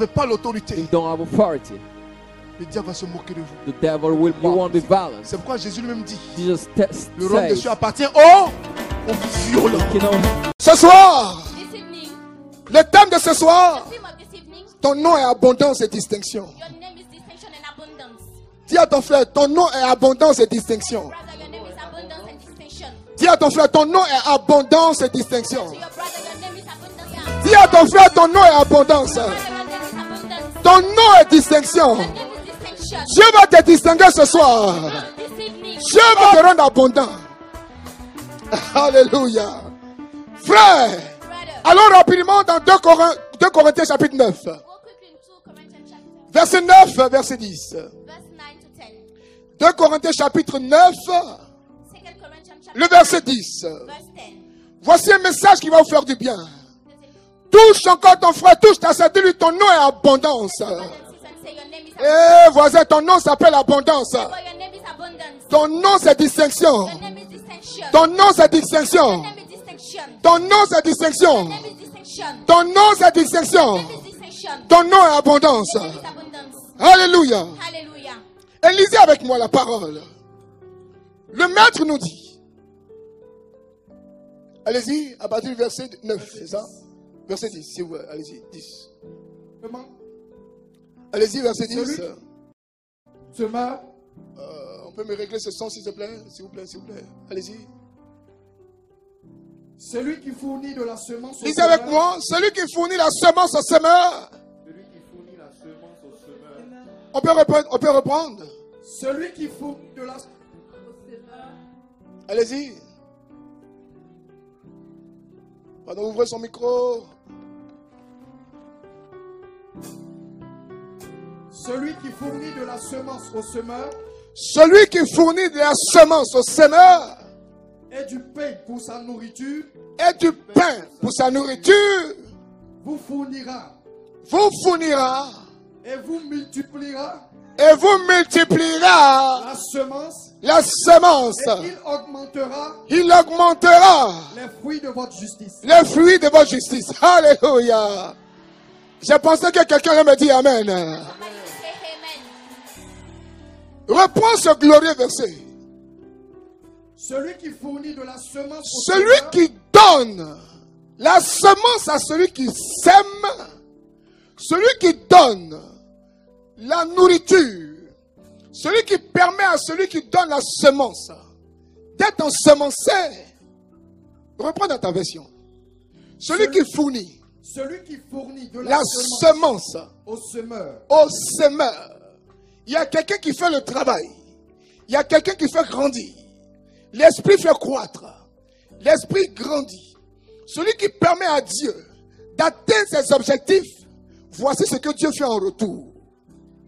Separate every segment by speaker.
Speaker 1: n'avez pas l'autorité,
Speaker 2: if you don't have authority,
Speaker 1: le diable va se moquer de vous.
Speaker 2: the devil will, you won't be violent.
Speaker 1: C'est pourquoi Jésus lui-même dit,
Speaker 2: Jesus
Speaker 1: le royaume des
Speaker 2: says,
Speaker 1: cieux appartient aux violents.
Speaker 2: you know,
Speaker 1: Ce soir,
Speaker 3: This evening,
Speaker 1: le thème de ce soir,
Speaker 3: the theme of this evening,
Speaker 1: ton nom est abondance et distinction.
Speaker 3: your name is distinction and abundance.
Speaker 1: Dis à ton frère, ton nom est abondance et distinction.
Speaker 3: Brother, your name is abundance and distinction.
Speaker 1: Dis à ton frère, ton nom est abondance et distinction.
Speaker 3: To your brother, your name is abundance.
Speaker 1: Dis à ton frère, ton nom est abondance.
Speaker 3: Brother, your name is abundance.
Speaker 1: Ton nom est distinction.
Speaker 3: Your name is distinction.
Speaker 1: Dieu va te distinguer ce soir.
Speaker 3: This evening,
Speaker 1: Dieu va te rendre abondant. Alléluia. Frère,
Speaker 3: brother,
Speaker 1: allons rapidement dans 2 Corinthiens chapitre 9.
Speaker 3: go quickly in 2 Corinthians chapter
Speaker 1: Verset 9, verset 10.
Speaker 3: verse 9 to 10.
Speaker 1: 2 Corinthiens chapitre 9,
Speaker 3: 2 Corinthians chapter
Speaker 1: le verset 10.
Speaker 3: verse 10.
Speaker 1: Voici un message qui va vous faire du bien. Touche encore ton frère, touche ta sœur, dis-lui ton nom est abondance.
Speaker 3: And say your name is abundance.
Speaker 1: Eh voisin, ton nom s'appelle abondance.
Speaker 3: Your name is abundance.
Speaker 1: Ton nom c'est distinction.
Speaker 3: Your name is distinction.
Speaker 1: Ton nom c'est distinction.
Speaker 3: Your name is distinction.
Speaker 1: Ton nom c'est distinction.
Speaker 3: Your name is distinction.
Speaker 1: Ton nom c'est distinction.
Speaker 3: Your name is distinction.
Speaker 1: Ton nom est abondance.
Speaker 3: Your name is abundance.
Speaker 1: Alléluia.
Speaker 3: Hallelujah.
Speaker 1: Et lisez avec moi la parole. Le maître nous dit. Allez-y, à partir du verset 9, c'est ça? Verset 10, si vous voulez, allez-y, 10.
Speaker 4: Comment?
Speaker 1: Allez-y, verset 10.
Speaker 4: Celui se meurt.
Speaker 1: On peut me régler ce son, s'il vous plaît? S'il vous plaît, s'il vous plaît. Allez-y.
Speaker 4: Celui qui fournit de la semence au
Speaker 1: Lisez avec
Speaker 4: semeur.
Speaker 1: moi. Celui qui fournit la semence au semeur.
Speaker 4: Celui qui fournit la semence au semeur.
Speaker 1: On peut reprendre.
Speaker 4: Celui qui fournit de la semence au semeur.
Speaker 1: Allez-y. Pardon, ouvrez son micro.
Speaker 4: Celui qui fournit de la semence au semeur
Speaker 1: Celui qui fournit de la semence au semeur
Speaker 4: et du pain pour sa nourriture
Speaker 1: et du pain pour sa nourriture
Speaker 4: vous fournira
Speaker 1: vous fournira
Speaker 4: et vous multipliera
Speaker 1: et vous multipliera
Speaker 4: la semence
Speaker 1: la semence.
Speaker 4: et
Speaker 1: Il augmentera
Speaker 4: les fruits de votre justice.
Speaker 1: les fruits de votre justice. Alléluia. Je pensais que quelqu'un allait me dire Amen.
Speaker 3: Somebody say amen.
Speaker 1: Reprends ce glorieux verset.
Speaker 4: Celui qui fournit de la semence au
Speaker 1: Celui
Speaker 4: semeur
Speaker 1: qui donne la semence à celui qui sème, celui qui donne la nourriture, celui qui permet à celui qui donne la semence d'être ensemencé. Reprends dans ta version. Celui qui fournit
Speaker 4: de
Speaker 1: la semence
Speaker 4: au semeur.
Speaker 1: au semeur. Il y a quelqu'un qui fait le travail. Il y a quelqu'un qui fait grandir. L'esprit fait croître. L'esprit grandit. Celui qui permet à Dieu d'atteindre ses objectifs, voici ce que Dieu fait en retour.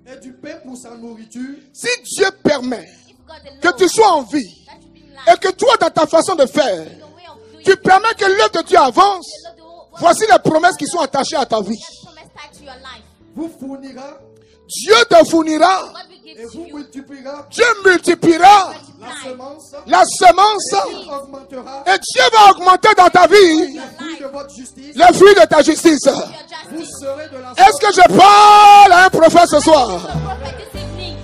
Speaker 4: Et du pain pour sa nourriture.
Speaker 1: Si Dieu permet
Speaker 3: If God alone,
Speaker 1: que tu sois en vie
Speaker 3: that you be in
Speaker 1: et
Speaker 3: life,
Speaker 1: que toi dans ta façon de faire,
Speaker 3: the way of doing
Speaker 1: tu
Speaker 3: it,
Speaker 1: permets que l'œuvre de Dieu avance,
Speaker 3: the Lord will
Speaker 1: voici les promesses qui sont attachées à ta vie.
Speaker 3: promise tied to your life.
Speaker 4: Vous fournira
Speaker 1: Dieu te fournira,
Speaker 3: God will give
Speaker 4: et
Speaker 3: to
Speaker 4: vous
Speaker 3: you.
Speaker 4: multipliera
Speaker 1: Dieu multipliera
Speaker 4: la semence
Speaker 1: la semence
Speaker 4: et augmentera
Speaker 1: et Dieu va augmenter dans ta vie
Speaker 4: les fruits de votre justice.
Speaker 1: les fruits de ta justice.
Speaker 3: Your
Speaker 4: Vous
Speaker 3: justice.
Speaker 4: serez de la
Speaker 1: Est-ce que je parle à un prophète ce soir?
Speaker 3: The prophet this evening.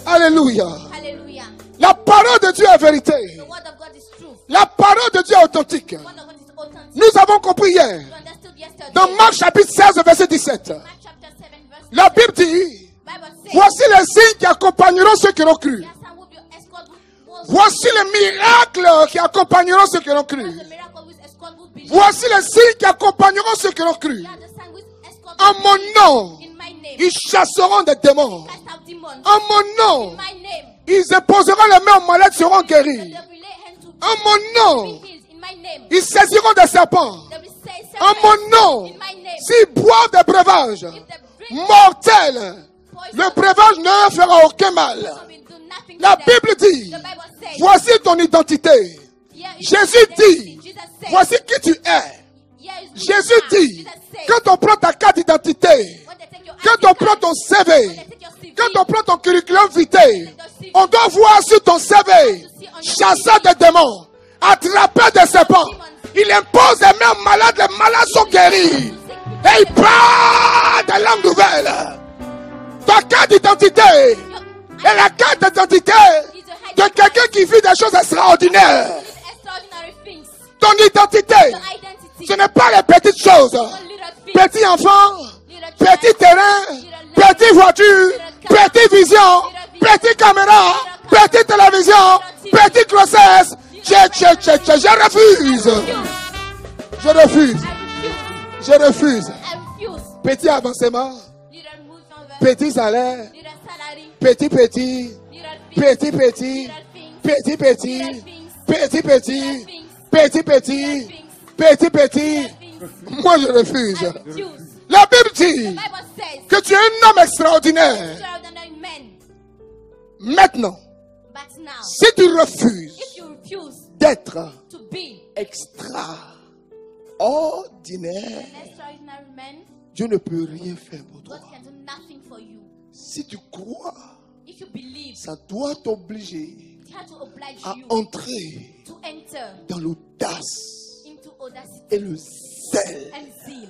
Speaker 1: Alléluia.
Speaker 3: Hallelujah.
Speaker 1: La parole de Dieu est vérité.
Speaker 3: The word of God is true.
Speaker 1: La parole de Dieu est authentique.
Speaker 3: The word of God is authentic.
Speaker 1: Nous avons compris hier,
Speaker 3: You understood yesterday.
Speaker 1: dans Marc chapitre 16, verset 17,
Speaker 3: Mark chapter 7 verse
Speaker 1: la Bible dit,
Speaker 3: Bible says,
Speaker 1: voici les signes qui accompagneront ceux qui l'ont cru.
Speaker 3: yes, and will be escort will
Speaker 1: Voici les miracles qui accompagneront ceux qui l'ont cru.
Speaker 3: the miracle with escort will be.
Speaker 1: Voici les signes qui accompagneront ceux qui l'ont cru.
Speaker 3: Yeah, the sign with escort
Speaker 1: En
Speaker 3: will
Speaker 1: mon
Speaker 3: be
Speaker 1: nom,
Speaker 3: in my name.
Speaker 1: ils chasseront des démons.
Speaker 3: Cast out demons.
Speaker 1: En mon nom,
Speaker 3: In my name.
Speaker 1: ils imposeront les mains aux malades, seront guéris.
Speaker 3: They will lay hands to
Speaker 1: En mon nom,
Speaker 3: be healed. In my name.
Speaker 1: ils saisiront des serpents.
Speaker 3: They will say
Speaker 1: En
Speaker 3: serpents.
Speaker 1: mon nom,
Speaker 3: In my name.
Speaker 1: s'ils boivent des breuvages
Speaker 3: If they drink
Speaker 1: mortels,
Speaker 3: poison,
Speaker 1: le breuvage ne leur fera aucun mal.
Speaker 3: poison will do nothing
Speaker 1: La
Speaker 3: to them.
Speaker 1: Bible dit,
Speaker 3: The Bible says,
Speaker 1: voici ton identité.
Speaker 3: here is
Speaker 1: Jésus
Speaker 3: your
Speaker 1: dit,
Speaker 3: identity. Jesus said,
Speaker 1: voici qui tu es.
Speaker 3: here is who
Speaker 1: Jésus
Speaker 3: you are.
Speaker 1: dit,
Speaker 3: Jesus said,
Speaker 1: quand on prend ta carte d'identité,
Speaker 3: when they take your
Speaker 1: quand
Speaker 3: ID
Speaker 1: on prend
Speaker 3: card,
Speaker 1: ton
Speaker 3: when
Speaker 1: CV,
Speaker 3: they take your CV,
Speaker 1: quand on prend ton curriculum vitae, on doit voir sur ton CV, chasser des démons, attraper des serpents. Il impose des mains malades, les malades sont guéris.
Speaker 3: sickness
Speaker 1: Et il parle des langues nouvelles. Ta carte d'identité est la carte d'identité de quelqu'un qui vit des choses extraordinaires.
Speaker 3: Extraordinary things.
Speaker 1: Ton identité,
Speaker 3: Your identity.
Speaker 1: ce n'est pas les petites choses.
Speaker 3: Your little things.
Speaker 1: Petit enfant,
Speaker 3: Little
Speaker 1: petit
Speaker 3: child.
Speaker 1: terrain, petite voiture, petite vision, petite caméra, petite télévision, petite grossesse. Je refuse. Je refuse. Je refuse.
Speaker 3: I refuse.
Speaker 1: Petit avancement,
Speaker 3: Little movement.
Speaker 1: petit salaire,
Speaker 3: Little salary.
Speaker 1: petit,
Speaker 3: Little things.
Speaker 1: petit,
Speaker 3: Little things.
Speaker 1: petit,
Speaker 3: Little
Speaker 1: petit,
Speaker 3: things.
Speaker 1: petit,
Speaker 3: Little
Speaker 1: petit,
Speaker 3: things.
Speaker 1: petit,
Speaker 3: Little
Speaker 1: petit.
Speaker 3: things.
Speaker 1: Moi, je refuse.
Speaker 3: I refuse.
Speaker 1: La Bible
Speaker 3: The
Speaker 1: dit
Speaker 3: Bible says,
Speaker 1: que tu es un homme extraordinaire.
Speaker 3: extraordinary men.
Speaker 1: Maintenant,
Speaker 3: But now,
Speaker 1: si tu refuses
Speaker 3: if you refuse
Speaker 1: d'être
Speaker 3: to be
Speaker 1: extraordinaire,
Speaker 3: an extraordinary man,
Speaker 1: Dieu ne peut rien faire pour toi.
Speaker 3: God can do nothing for you.
Speaker 1: Si tu crois,
Speaker 3: If you believe,
Speaker 1: ça doit t'obliger
Speaker 3: it has to oblige
Speaker 1: à
Speaker 3: you
Speaker 1: entrer
Speaker 3: to enter
Speaker 1: dans l'audace
Speaker 3: into audacity
Speaker 1: et le zèle.
Speaker 3: and zeal.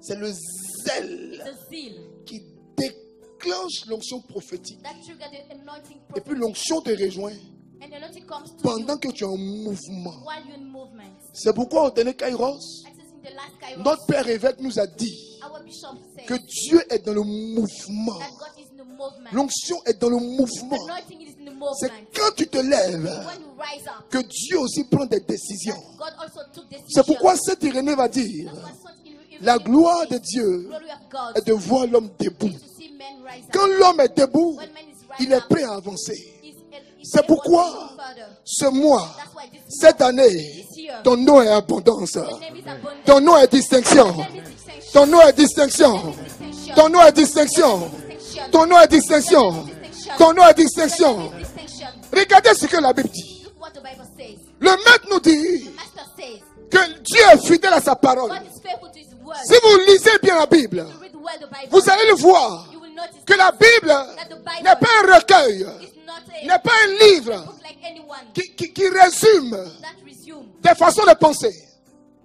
Speaker 1: C'est le zèle
Speaker 3: The zeal
Speaker 1: qui déclenche l'onction prophétique.
Speaker 3: that trigger the anointing
Speaker 1: Et puis
Speaker 3: prophet.
Speaker 1: l'onction te rejoint
Speaker 3: And the anointing comes to
Speaker 1: pendant
Speaker 3: you
Speaker 1: que tu es en mouvement.
Speaker 3: while you're in movement.
Speaker 1: C'est pourquoi au dernier Kairos,
Speaker 3: Accessing the last Kairos,
Speaker 1: notre Père évêque nous a dit
Speaker 3: our bishop said
Speaker 1: que Dieu est dans le mouvement.
Speaker 3: that God is in the movement.
Speaker 1: L'onction est dans le mouvement.
Speaker 3: Anointing is in the
Speaker 1: C'est
Speaker 3: movement.
Speaker 1: quand tu te lèves
Speaker 3: When you rise up,
Speaker 1: que Dieu aussi prend des décisions.
Speaker 3: God also took decisions.
Speaker 1: C'est pourquoi cet Irénée va dire,
Speaker 3: That's why such in
Speaker 1: la gloire de Dieu
Speaker 3: glory of God
Speaker 1: est de voir l'homme debout.
Speaker 3: is to see men rise up.
Speaker 1: Quand l'homme est debout,
Speaker 3: When man is
Speaker 1: il
Speaker 3: rising
Speaker 1: est
Speaker 3: up,
Speaker 1: prêt à avancer.
Speaker 3: is
Speaker 1: C'est
Speaker 3: able to
Speaker 1: pourquoi
Speaker 3: go further.
Speaker 1: ce mois,
Speaker 3: That's why this
Speaker 1: cette année, ton nom est abondance.
Speaker 3: name is abundant.
Speaker 1: Ton nom est distinction.
Speaker 3: Name is distinction.
Speaker 1: Ton nom est distinction.
Speaker 3: Distinction.
Speaker 1: Ton nom est distinction.
Speaker 3: Distinction.
Speaker 1: Ton nom est distinction. Ton nom est distinction.
Speaker 3: Distinction.
Speaker 1: Regardez ce que la Bible dit.
Speaker 3: Look what the Bible says.
Speaker 1: Le maître nous dit
Speaker 3: The master says
Speaker 1: que Dieu est fidèle à sa parole.
Speaker 3: God is faithful to his word.
Speaker 1: Si vous lisez bien la Bible,
Speaker 3: You read well the Bible,
Speaker 1: vous allez le voir
Speaker 3: you will notice
Speaker 1: que la Bible
Speaker 3: that the Bible
Speaker 1: n'est pas un recueil,
Speaker 3: is not a
Speaker 1: n'est pas un livre
Speaker 3: book like anyone
Speaker 1: qui résume
Speaker 3: that resume
Speaker 1: des façons de penser.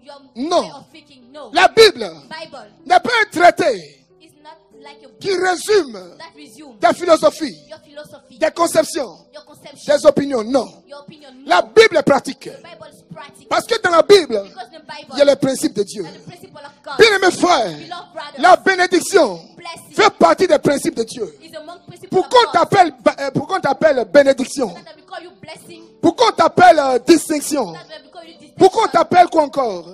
Speaker 3: your
Speaker 1: No.
Speaker 3: way of thinking. No.
Speaker 1: La Bible
Speaker 3: Bible
Speaker 1: n'est pas un traité
Speaker 3: is not like a book
Speaker 1: qui résume
Speaker 3: that resume
Speaker 1: des philosophies,
Speaker 3: your philosophy,
Speaker 1: des conceptions,
Speaker 3: your conception,
Speaker 1: des opinions. Non.
Speaker 3: your opinion. No.
Speaker 1: La Bible est pratique.
Speaker 3: The Bible is practical.
Speaker 1: Parce que dans la Bible,
Speaker 3: Because the Bible
Speaker 1: il y a le principe de Dieu.
Speaker 3: and the principle of God.
Speaker 1: Bien-aimés frères,
Speaker 3: Beloved brothers,
Speaker 1: la bénédiction
Speaker 3: blessing
Speaker 1: fait partie des principes de Dieu.
Speaker 3: is among principles
Speaker 1: Pourquoi
Speaker 3: of
Speaker 1: on
Speaker 3: God.
Speaker 1: t'appelle bénédiction?
Speaker 3: That we call you blessing.
Speaker 1: Pourquoi on t'appelle distinction?
Speaker 3: That we call you distinction.
Speaker 1: Pourquoi on t'appelle quoi encore?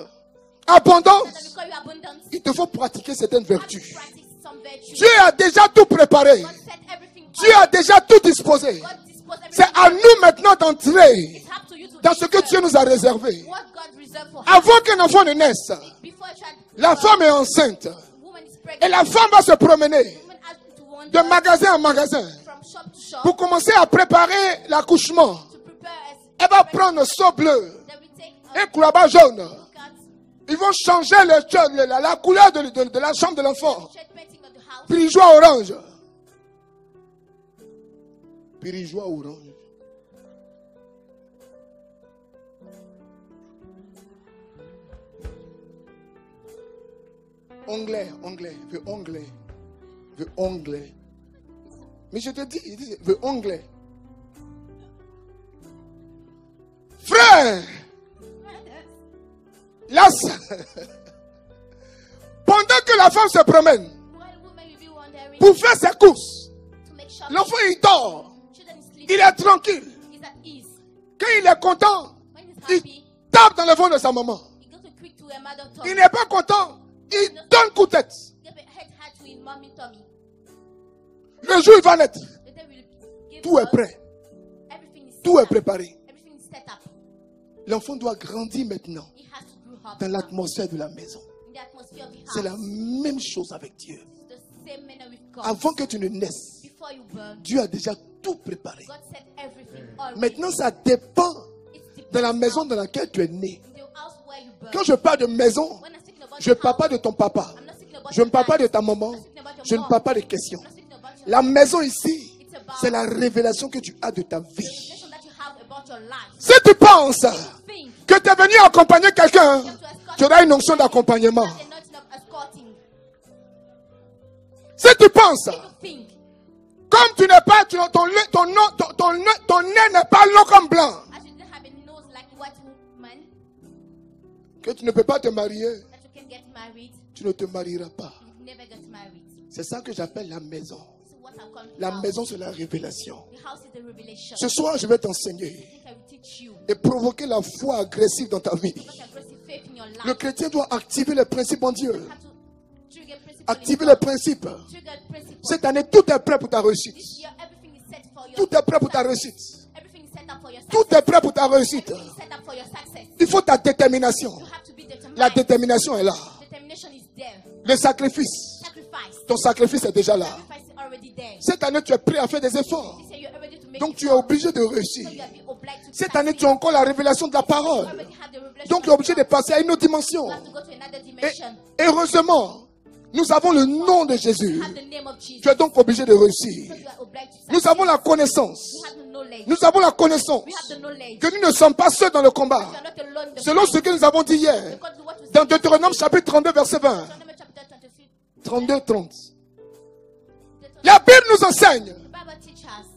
Speaker 1: Abondance.
Speaker 3: That we call you abundance.
Speaker 1: Il te faut pratiquer certaines
Speaker 3: You have to
Speaker 1: vertus.
Speaker 3: practice some virtue.
Speaker 1: Dieu a déjà tout préparé.
Speaker 3: God set everything
Speaker 1: Dieu a déjà tout disposé.
Speaker 3: God disposed
Speaker 1: C'est
Speaker 3: everything.
Speaker 1: à nous maintenant d'entrer
Speaker 3: It's up to you to
Speaker 1: dans ce que
Speaker 3: enter
Speaker 1: Dieu nous a réservé.
Speaker 3: what God reserved for her.
Speaker 1: Avant qu'un enfant ne naisse,
Speaker 3: Before a child,
Speaker 1: la femme est enceinte.
Speaker 3: woman is
Speaker 1: Et
Speaker 3: pregnant.
Speaker 1: la femme va se promener
Speaker 3: Woman has to wander
Speaker 1: de magasin en magasin
Speaker 3: from shop to shop
Speaker 1: pour commencer à préparer l'accouchement.
Speaker 3: to prepare as
Speaker 1: Elle va prendre un seau bleu,
Speaker 3: they will take
Speaker 1: un coulaba jaune.
Speaker 3: cat,
Speaker 1: Ils vont changer la couleur de la chambre de l'enfant.
Speaker 3: shade painting of the house,
Speaker 1: Pirigeois orange. Pirigeois orange. Veut anglais. Mais je te dis, il dit, veut anglais. Frère, là, pendant que la femme se promène
Speaker 3: while woman will be wandering
Speaker 1: pour faire ses courses,
Speaker 3: to make shopping,
Speaker 1: l'enfant il dort,
Speaker 3: children is sleeping,
Speaker 1: il est tranquille.
Speaker 3: he's at ease.
Speaker 1: Quand il est content,
Speaker 3: When he's
Speaker 1: il
Speaker 3: happy,
Speaker 1: tape dans le ventre de sa maman.
Speaker 3: he goes to quick to a mother
Speaker 1: Il
Speaker 3: tummy.
Speaker 1: n'est pas content, il donne coup de tête.
Speaker 3: Give a head hat to his mommy tummy.
Speaker 1: Le jour où il va naître,
Speaker 3: The day will give
Speaker 1: tout est
Speaker 3: birth.
Speaker 1: prêt,
Speaker 3: Everything is
Speaker 1: tout
Speaker 3: set
Speaker 1: est
Speaker 3: up.
Speaker 1: préparé.
Speaker 3: Everything is set up.
Speaker 1: L'enfant doit grandir maintenant
Speaker 3: He has to grow up
Speaker 1: dans l'atmosphère de la maison.
Speaker 3: in the atmosphere of the house.
Speaker 1: C'est la même chose avec Dieu.
Speaker 3: It's the same manner with God.
Speaker 1: Avant que tu ne naisses,
Speaker 3: Before you burn,
Speaker 1: Dieu a déjà tout préparé.
Speaker 3: God set everything already.
Speaker 1: Maintenant, ça dépend
Speaker 3: It's depends
Speaker 1: de la maison dans laquelle tu es né.
Speaker 3: on the house where you burn.
Speaker 1: Quand je parle de maison,
Speaker 3: When I'm speaking about
Speaker 1: je ne
Speaker 3: your
Speaker 1: parle
Speaker 3: house,
Speaker 1: pas de ton papa.
Speaker 3: I'm not speaking about
Speaker 1: Je ne
Speaker 3: your
Speaker 1: parle pas
Speaker 3: dad.
Speaker 1: de ta maman.
Speaker 3: I'm not speaking about your
Speaker 1: Je ne
Speaker 3: mom.
Speaker 1: parle pas de questions.
Speaker 3: I'm not speaking about your
Speaker 1: La maison ici,
Speaker 3: It's about
Speaker 1: c'est la révélation que tu as de ta vie.
Speaker 3: revelation that you have about your life.
Speaker 1: Si tu penses
Speaker 3: Think
Speaker 1: que tu es venu accompagner quelqu'un,
Speaker 3: to escort
Speaker 1: tu auras une onction d'accompagnement.
Speaker 3: the anointing of
Speaker 1: Si tu penses,
Speaker 3: If you think
Speaker 1: comme tu n'es pas, ton nez n'est pas long comme blanc,
Speaker 3: as you didn't have a nose like a white woman,
Speaker 1: que tu ne peux pas te marier,
Speaker 3: that you can get married,
Speaker 1: tu ne te marieras pas.
Speaker 3: you never get married.
Speaker 1: C'est ça que j'appelle la maison.
Speaker 3: So what I call
Speaker 1: La
Speaker 3: house.
Speaker 1: maison, c'est la révélation.
Speaker 3: The house is the revelation.
Speaker 1: Ce soir, je vais t'enseigner
Speaker 3: I think I will teach you.
Speaker 1: et provoquer la foi agressive dans ta vie.
Speaker 3: Because aggressive faith in your life.
Speaker 1: Le chrétien doit activer les principes en Dieu.
Speaker 3: You have to trigger principle.
Speaker 1: Activer
Speaker 3: in
Speaker 1: les
Speaker 3: God.
Speaker 1: principes.
Speaker 3: Trigger principle.
Speaker 1: Cette année, tout est prêt pour ta réussite.
Speaker 3: This year, everything is set for your
Speaker 1: Tout est prêt pour ta
Speaker 3: success.
Speaker 1: réussite.
Speaker 3: Everything is set up for your
Speaker 1: Tout
Speaker 3: success.
Speaker 1: est prêt pour ta réussite.
Speaker 3: Everything is set up for your success.
Speaker 1: Il faut ta détermination.
Speaker 3: You have to be determined.
Speaker 1: La détermination est là.
Speaker 3: Determination is there.
Speaker 1: Le sacrifice.
Speaker 3: Sacrifice.
Speaker 1: Ton sacrifice est déjà là.
Speaker 3: Sacrifice is already there.
Speaker 1: Cette année, tu es prêt à faire des efforts.
Speaker 3: This year, you're ready to make
Speaker 1: Donc,
Speaker 3: it
Speaker 1: tu es
Speaker 3: work.
Speaker 1: obligé de
Speaker 3: So
Speaker 1: réussir.
Speaker 3: you have been obliged to
Speaker 1: Cette année,
Speaker 3: succeed.
Speaker 1: tu as encore la révélation de la parole.
Speaker 3: You already had the revelation
Speaker 1: Donc, tu es
Speaker 3: of
Speaker 1: obligé de
Speaker 3: God.
Speaker 1: passer à une autre dimension.
Speaker 3: You have to go to another
Speaker 1: Et
Speaker 3: dimension.
Speaker 1: heureusement, nous avons le nom de Jésus.
Speaker 3: You have the name of Jesus.
Speaker 1: Tu es donc obligé de
Speaker 3: So
Speaker 1: réussir.
Speaker 3: you are obliged to
Speaker 1: Nous
Speaker 3: succeed.
Speaker 1: avons la connaissance.
Speaker 3: You have the knowledge.
Speaker 1: Nous avons la connaissance
Speaker 3: We have the knowledge.
Speaker 1: que nous ne sommes pas seuls dans le combat.
Speaker 3: You are not alone in the
Speaker 1: Selon
Speaker 3: fight.
Speaker 1: ce que nous avons dit hier,
Speaker 3: According to what we
Speaker 1: dans
Speaker 3: said
Speaker 1: Deutéronome
Speaker 3: yesterday.
Speaker 1: chapitre 32, verset 20,
Speaker 3: Deuteronomy chapter 23.
Speaker 1: 32-30. La Bible nous enseigne
Speaker 3: The Bible teaches us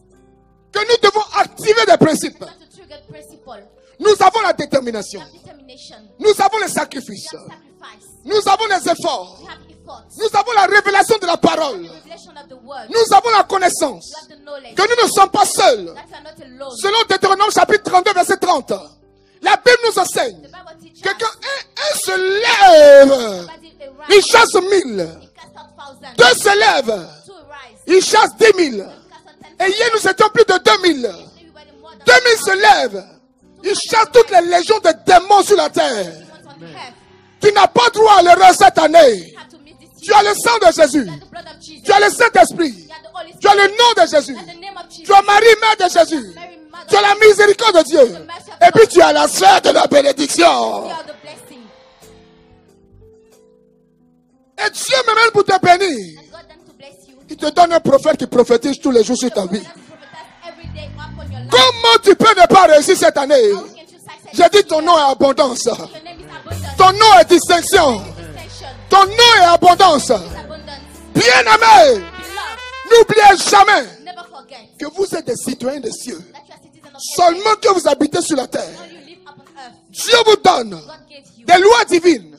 Speaker 1: que nous devons activer des principes.
Speaker 3: not to trigger principle.
Speaker 1: Nous avons la détermination.
Speaker 3: You have determination.
Speaker 1: Nous avons les sacrifices.
Speaker 3: You have sacrifice.
Speaker 1: Nous avons les efforts.
Speaker 3: You have efforts.
Speaker 1: Nous avons la révélation de la parole.
Speaker 3: The revelation of the word.
Speaker 1: Nous avons la connaissance
Speaker 3: You have the knowledge.
Speaker 1: que nous ne sommes pas seuls.
Speaker 3: That you are not alone.
Speaker 1: Selon Deutéronome chapitre 32, verset 30, la Bible nous enseigne
Speaker 3: The Bible teaches
Speaker 1: que
Speaker 3: us.
Speaker 1: quand un se lève,
Speaker 3: Somebody
Speaker 1: il
Speaker 3: arise.
Speaker 1: chasse 1000.
Speaker 3: He cast out thousands.
Speaker 1: Deux se lèvent,
Speaker 3: Two arise.
Speaker 1: il chasse 10 000.
Speaker 3: He cast out 10,000.
Speaker 1: Et hier, nous étions plus de 2000.
Speaker 3: Everybody more than
Speaker 1: 2000 se lèvent. Il chasse toutes les légions de démons sur la terre.
Speaker 3: once on earth.
Speaker 1: Tu n'as pas droit à l'erreur cette année.
Speaker 3: You have to miss this
Speaker 1: Tu
Speaker 3: year.
Speaker 1: as le sang de Jésus.
Speaker 3: You have the blood of Jesus.
Speaker 1: Tu as le Saint-Esprit.
Speaker 3: You have the Holy
Speaker 1: Tu as
Speaker 3: Spirit.
Speaker 1: le nom de Jésus.
Speaker 3: You have the name of Jesus.
Speaker 1: Tu as Marie, mère de Jésus.
Speaker 3: Mary, mother
Speaker 1: Tu as la
Speaker 3: of
Speaker 1: miséricorde de Dieu. Et puis tu as la sphère de la bénédiction.
Speaker 3: Jesus. You are the blessing.
Speaker 1: Et Dieu me mène pour te bénir.
Speaker 3: And God done to bless you.
Speaker 1: Il te donne un prophète qui prophétise tous les jours sur ta vie.
Speaker 3: That's prophetess every day upon your life.
Speaker 1: Comment tu peux ne pas réussir cette année?
Speaker 3: How can you succeed
Speaker 1: J'ai dit
Speaker 3: this
Speaker 1: ton
Speaker 3: year?
Speaker 1: nom est abondance.
Speaker 3: Your name is abundance.
Speaker 1: Ton nom est distinction.
Speaker 3: Distinction.
Speaker 1: Ton nom est abondance.
Speaker 3: Is abundance.
Speaker 1: Bien-aimé,
Speaker 3: Beloved,
Speaker 1: n'oubliez jamais
Speaker 3: never forget
Speaker 1: que vous êtes des citoyens des cieux.
Speaker 3: that you are citizens of
Speaker 1: Seulement que vous habitez sur la terre.
Speaker 3: heaven. You live upon earth.
Speaker 1: Dieu vous donne
Speaker 3: God gave you
Speaker 1: des lois divines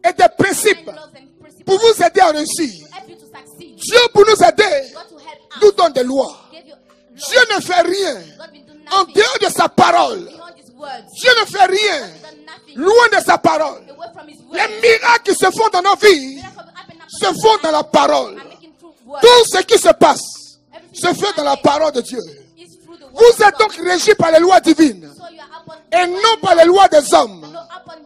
Speaker 1: et des principes
Speaker 3: laws and principles
Speaker 1: pour vous aider à réussir.
Speaker 3: to help you to succeed.
Speaker 1: Dieu, pour nous aider,
Speaker 3: God to help
Speaker 1: nous
Speaker 3: us.
Speaker 1: donne des lois.
Speaker 3: Gave you laws.
Speaker 1: Dieu ne fait rien
Speaker 3: God will do
Speaker 1: en
Speaker 3: nothing
Speaker 1: dehors de sa parole.
Speaker 3: beyond His words.
Speaker 1: Dieu ne fait rien
Speaker 3: Done nothing
Speaker 1: loin de sa parole.
Speaker 3: away from His
Speaker 1: Les
Speaker 3: words.
Speaker 1: miracles qui se font dans nos vies
Speaker 3: Miracles happen upon
Speaker 1: se
Speaker 3: your
Speaker 1: font
Speaker 3: life
Speaker 1: dans la parole.
Speaker 3: and making through words.
Speaker 1: Tout ce qui se passe
Speaker 3: Everything
Speaker 1: se
Speaker 3: that
Speaker 1: fait dans la
Speaker 3: happens
Speaker 1: parole de Dieu.
Speaker 3: is through the word
Speaker 1: Vous
Speaker 3: of
Speaker 1: êtes
Speaker 3: God.
Speaker 1: donc régis par les lois divines
Speaker 3: So you are upon
Speaker 1: et non par les lois des hommes.
Speaker 3: no upon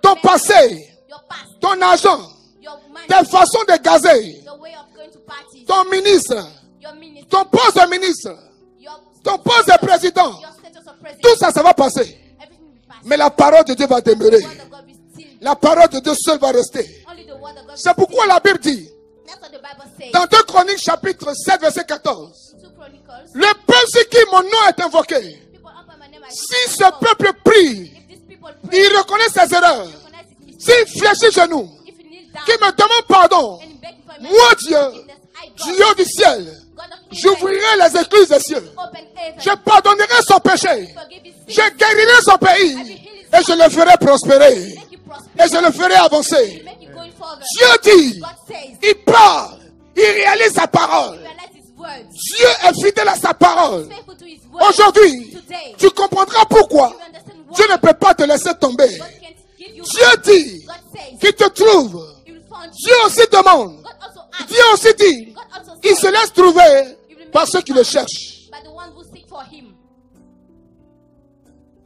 Speaker 1: Ton
Speaker 3: men,
Speaker 1: passé,
Speaker 3: your past,
Speaker 1: ton argent,
Speaker 3: your money,
Speaker 1: tes façons de gazer,
Speaker 3: your way of going to parties,
Speaker 1: ton ministre,
Speaker 3: your ministry,
Speaker 1: ton poste de ministre,
Speaker 3: your
Speaker 1: ton poste de président.
Speaker 3: your status of president.
Speaker 1: Tout ça, ça va passer.
Speaker 3: Everything will pass.
Speaker 1: Mais la parole de Dieu va demeurer.
Speaker 3: The word of God will still.
Speaker 1: La parole de Dieu seule va rester.
Speaker 3: Only the word of God.
Speaker 1: C'est pourquoi la Bible dit,
Speaker 3: That's what the Bible says.
Speaker 1: dans 2 Chroniques chapitre 7 verset 14,
Speaker 3: 2 Chronicles.
Speaker 1: le peuple sur qui mon nom est invoqué,
Speaker 3: People upon my name are
Speaker 1: si ce peuple prie,
Speaker 3: if these people pray,
Speaker 1: il reconnaît ses erreurs,
Speaker 3: recognize his mistake.
Speaker 1: s'il fléchit genoux,
Speaker 3: If he kneels down
Speaker 1: qu'il me demande pardon,
Speaker 3: and beg for
Speaker 1: moi Dieu,
Speaker 3: forgiveness, I God,
Speaker 1: Dieu du ciel,
Speaker 3: God of Israel,
Speaker 1: j'ouvrirai les écluses des cieux,
Speaker 3: open heaven,
Speaker 1: je pardonnerai son péché,
Speaker 3: forgive his
Speaker 1: je
Speaker 3: sins,
Speaker 1: guérirai son pays, et je le ferai prospérer,
Speaker 3: make you prosper,
Speaker 1: et je le ferai avancer.
Speaker 3: make you going forward.
Speaker 1: Dieu dit,
Speaker 3: God says,
Speaker 1: il parle, il réalise sa parole.
Speaker 3: realize his words.
Speaker 1: Dieu est fidèle à sa parole.
Speaker 3: Faithful to his word.
Speaker 1: Aujourd'hui,
Speaker 3: Today,
Speaker 1: tu comprendras pourquoi
Speaker 3: you understand why
Speaker 1: Dieu ne peut pas te laisser tomber.
Speaker 3: God can't give you.
Speaker 1: Dieu dit
Speaker 3: God says,
Speaker 1: qu'il te trouve.
Speaker 3: he will find you.
Speaker 1: Dieu aussi demande.
Speaker 3: God also asks.
Speaker 1: Dieu aussi dit,
Speaker 3: God also
Speaker 1: il
Speaker 3: says,
Speaker 1: se laisse trouver par ceux qui le cherchent.
Speaker 3: by the one who seek for him.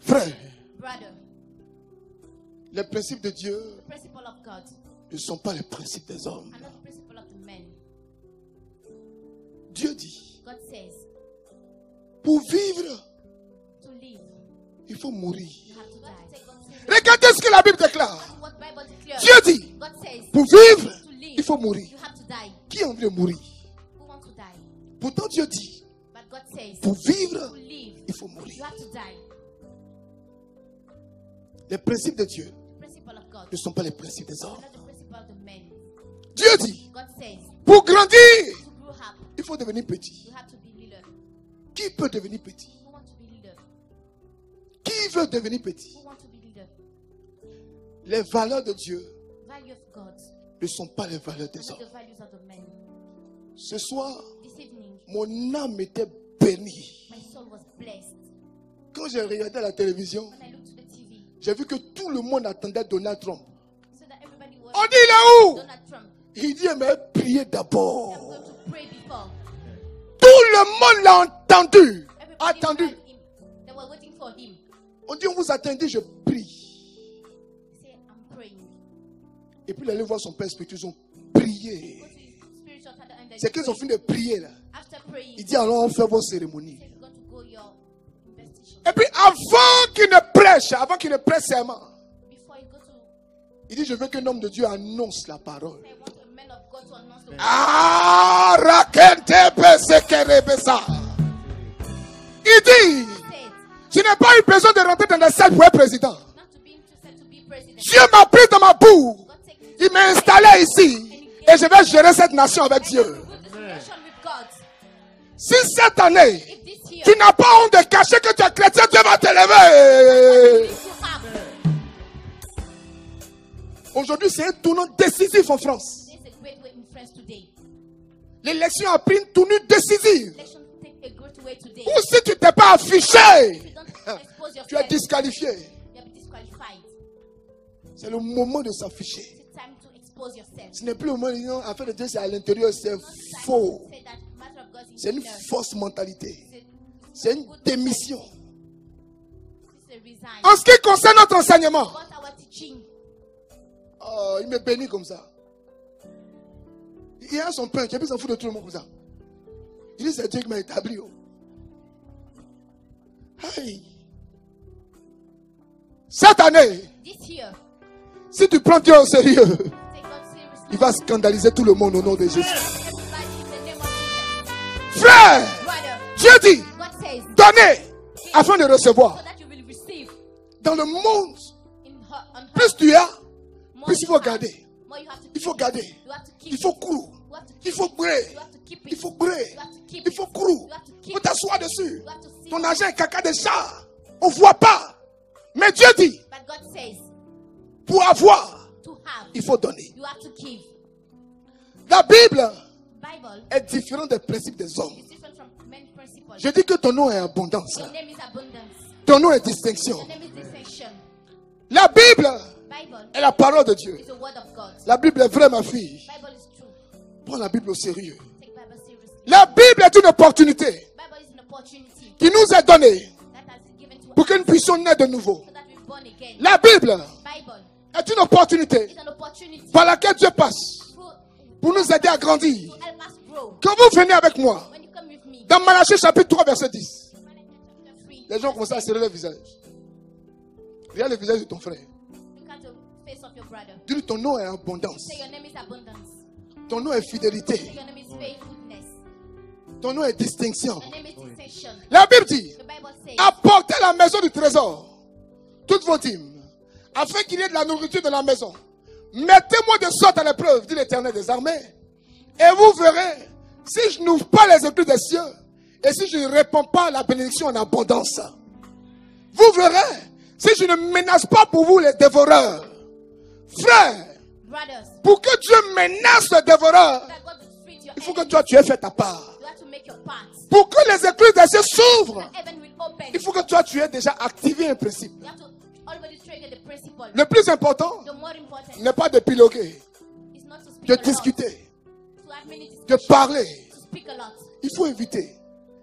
Speaker 1: Frère,
Speaker 3: Brother,
Speaker 1: les principes de Dieu
Speaker 3: the principle of God
Speaker 1: ne sont pas les principes des hommes.
Speaker 3: and not the principle of the men.
Speaker 1: Dieu dit,
Speaker 3: God says,
Speaker 1: pour vivre,
Speaker 3: to live,
Speaker 1: il faut mourir.
Speaker 3: you have to die.
Speaker 1: Regardez ce que la Bible déclare.
Speaker 3: What Bible declares.
Speaker 1: Dieu dit,
Speaker 3: God says,
Speaker 1: pour vivre,
Speaker 3: to live,
Speaker 1: il faut mourir.
Speaker 3: you have to die.
Speaker 1: Qui a envie de mourir?
Speaker 3: Who wants to die?
Speaker 1: Pourtant Dieu dit,
Speaker 3: But God says,
Speaker 1: pour vivre,
Speaker 3: to live,
Speaker 1: il faut mourir.
Speaker 3: you have to die.
Speaker 1: Les principes de Dieu
Speaker 3: The principle of God,
Speaker 1: ne sont pas les principes des hommes.
Speaker 3: not the principle of the men.
Speaker 1: Dieu dit,
Speaker 3: God says,
Speaker 1: Pour grandir,
Speaker 3: To grow up,
Speaker 1: il faut devenir petit.
Speaker 3: you have to be leader.
Speaker 1: Qui peut devenir petit?
Speaker 3: Who want to be leader?
Speaker 1: Qui veut devenir petit?
Speaker 3: Who want to be leader?
Speaker 1: Les valeurs de Dieu
Speaker 3: Value of God,
Speaker 1: ne sont pas les valeurs des
Speaker 3: not
Speaker 1: hommes.
Speaker 3: the values of the men.
Speaker 1: Ce soir,
Speaker 3: This evening,
Speaker 1: mon âme était bénie.
Speaker 3: my soul was blessed.
Speaker 1: Quand j'ai regardé la télévision,
Speaker 3: When I looked to the TV,
Speaker 1: j'ai vu que tout le monde attendait Donald Trump.
Speaker 3: so that everybody was
Speaker 1: On dit, il est où?
Speaker 3: Donald Trump.
Speaker 1: Il dit, mais priez
Speaker 3: I'm
Speaker 1: d'abord.
Speaker 3: going to pray before.
Speaker 1: Tout le monde l'a entendu.
Speaker 3: Everybody
Speaker 1: Attendu.
Speaker 3: heard him. They were waiting for him.
Speaker 1: On dit, on vous attend, il dit, je prie.
Speaker 3: He said, I'm praying.
Speaker 1: Et puis il allait voir son père spirituel, ils ont prié.
Speaker 3: Go to his spiritual father and then
Speaker 1: C'est qu'ils ont fini de prier là.
Speaker 3: after praying,
Speaker 1: Il dit, alors on fait vos
Speaker 3: he
Speaker 1: cérémonies.
Speaker 3: said, you're going to go your investigation.
Speaker 1: Et puis avant qu'il ne prêche serment,
Speaker 3: Before you go to,
Speaker 1: il dit, je veux qu'un homme de Dieu annonce la parole.
Speaker 3: I want a man of God to announce the word.
Speaker 1: Ah, rakente pesekerebesa. Il dit,
Speaker 3: Said,
Speaker 1: je n'ai pas eu besoin de rentrer dans la salle pour être président.
Speaker 3: not to be interested to be president.
Speaker 1: Dieu m'a pris dans ma boue.
Speaker 3: God take me
Speaker 1: Il m'a installé ici. Et je vais gérer cette nation avec Dieu.
Speaker 3: with this relation with God.
Speaker 1: Si cette année,
Speaker 3: If this year,
Speaker 1: tu n'as pas honte de cacher que tu es chrétien, Dieu va te lever.
Speaker 3: if you have,
Speaker 1: Aujourd'hui, c'est un tournant décisif en France.
Speaker 3: there's a great way in France today.
Speaker 1: L'élection a pris une tournure décisive.
Speaker 3: Election take a great way today.
Speaker 1: Ou si tu t'es pas affiché,
Speaker 3: If you don't expose
Speaker 1: tu es
Speaker 3: yourself,
Speaker 1: disqualifié.
Speaker 3: you'll be disqualified.
Speaker 1: C'est le moment de s'afficher.
Speaker 3: It's time to expose yourself.
Speaker 1: Ce n'est plus le moment de dire, affaire de Dieu, c'est à l'intérieur, c'est faux.
Speaker 3: Say that matter of God is
Speaker 1: C'est une
Speaker 3: inner.
Speaker 1: fausse mentalité.
Speaker 3: It's
Speaker 1: C'est
Speaker 3: a
Speaker 1: une
Speaker 3: good
Speaker 1: démission.
Speaker 3: It's a resign.
Speaker 1: En ce qui concerne notre enseignement,
Speaker 3: About our teaching,
Speaker 1: oh, il me bénit comme ça. Il a son pain, tu as pu s'en foutre de tout le monde comme ça. Il dit, c'est Dieu qui m'a établi. Oh. Aïe. Cette année,
Speaker 3: this year,
Speaker 1: si tu prends Dieu au sérieux,
Speaker 3: take God seriously.
Speaker 1: il va scandaliser tout le monde au nom de Jésus.
Speaker 3: Everybody in the name of Jesus.
Speaker 1: Frère,
Speaker 3: Brother,
Speaker 1: Dieu dit,
Speaker 3: God says,
Speaker 1: donnez afin de recevoir.
Speaker 3: so that you will receive
Speaker 1: Dans le monde,
Speaker 3: on her.
Speaker 1: plus tu as,
Speaker 3: More
Speaker 1: plus il
Speaker 3: you
Speaker 1: faut
Speaker 3: have,
Speaker 1: garder.
Speaker 3: more you have to
Speaker 1: Il faut
Speaker 3: keep.
Speaker 1: garder.
Speaker 3: You have to keep
Speaker 1: Il faut
Speaker 3: it.
Speaker 1: courir.
Speaker 3: You have to
Speaker 1: Il
Speaker 3: keep
Speaker 1: faut
Speaker 3: it.
Speaker 1: brûler.
Speaker 3: You have to keep it.
Speaker 1: Il faut brûler.
Speaker 3: You have to keep
Speaker 1: Il
Speaker 3: it.
Speaker 1: faut courir.
Speaker 3: You have to
Speaker 1: Il
Speaker 3: keep
Speaker 1: faut
Speaker 3: it.
Speaker 1: t'asseoir dessus.
Speaker 3: You have to sit
Speaker 1: Ton
Speaker 3: it.
Speaker 1: argent est caca déjà. On ne voit pas. Mais Dieu dit,
Speaker 3: But God says,
Speaker 1: pour avoir,
Speaker 3: to have,
Speaker 1: il faut donner.
Speaker 3: you have to give.
Speaker 1: La Bible
Speaker 3: Bible
Speaker 1: est différente des principes des hommes.
Speaker 3: is different from many principles.
Speaker 1: Je dis que ton nom est abondance.
Speaker 3: Your name is abundance.
Speaker 1: Ton nom est distinction.
Speaker 3: Your name is distinction.
Speaker 1: La Bible
Speaker 3: Bible
Speaker 1: est la parole de Dieu.
Speaker 3: is the word of God.
Speaker 1: La Bible est vraie, ma fille.
Speaker 3: Bible is true.
Speaker 1: Prends la Bible au sérieux.
Speaker 3: Take Bible seriously.
Speaker 1: La Bible est une opportunité
Speaker 3: Bible is an opportunity
Speaker 1: qui nous est donnée
Speaker 3: that has been given to
Speaker 1: pour
Speaker 3: us
Speaker 1: que nous puissions naître de nouveau.
Speaker 3: so that we're born again.
Speaker 1: La Bible
Speaker 3: Bible
Speaker 1: est une opportunité
Speaker 3: is an opportunity
Speaker 1: par laquelle Dieu passe
Speaker 3: to
Speaker 1: pour nous aider à grandir.
Speaker 3: help us grow.
Speaker 1: Quand vous venez avec moi,
Speaker 3: When you come with me,
Speaker 1: dans Malachie chapitre 3, verset 10,
Speaker 3: Malachi chapter 3,
Speaker 1: les gens commencent à serrer le visage. Regarde le visage de ton frère.
Speaker 3: look at the face of your brother.
Speaker 1: Dis-lui, ton nom est abondance.
Speaker 3: Say your name is abundance.
Speaker 1: Ton nom est
Speaker 3: Say
Speaker 1: fidélité.
Speaker 3: your name is faithfulness.
Speaker 1: Ton nom est distinction.
Speaker 3: Your name is distinction.
Speaker 1: La Bible dit,
Speaker 3: The Bible says,
Speaker 1: apportez à la maison du trésor toutes vos dîmes, afin qu'il y ait de la nourriture dans la maison. Mettez-moi de sorte à l'épreuve, dit l'Éternel des armées, et vous verrez si je n'ouvre pas les écluses des cieux et si je ne répands pas la bénédiction en abondance. Vous verrez si je ne menace pas pour vous les dévoreurs. Frère,
Speaker 3: brothers,
Speaker 1: pour que Dieu menace le dévoreur,
Speaker 3: that God will treat your
Speaker 1: il faut que
Speaker 3: enemy.
Speaker 1: toi tu aies fait ta part.
Speaker 3: You have to make your part.
Speaker 1: Pour que les écluses des cieux s'ouvrent,
Speaker 3: Heaven will open.
Speaker 1: il faut que toi tu aies déjà activé un principe.
Speaker 3: You have to already trigger the principle.
Speaker 1: Le plus important
Speaker 3: The more important
Speaker 1: n'est pas de piloguer,
Speaker 3: is not to speak
Speaker 1: de
Speaker 3: a lot,
Speaker 1: discuter,
Speaker 3: to have many
Speaker 1: de
Speaker 3: discussions,
Speaker 1: parler.
Speaker 3: to speak a lot.
Speaker 1: Il faut éviter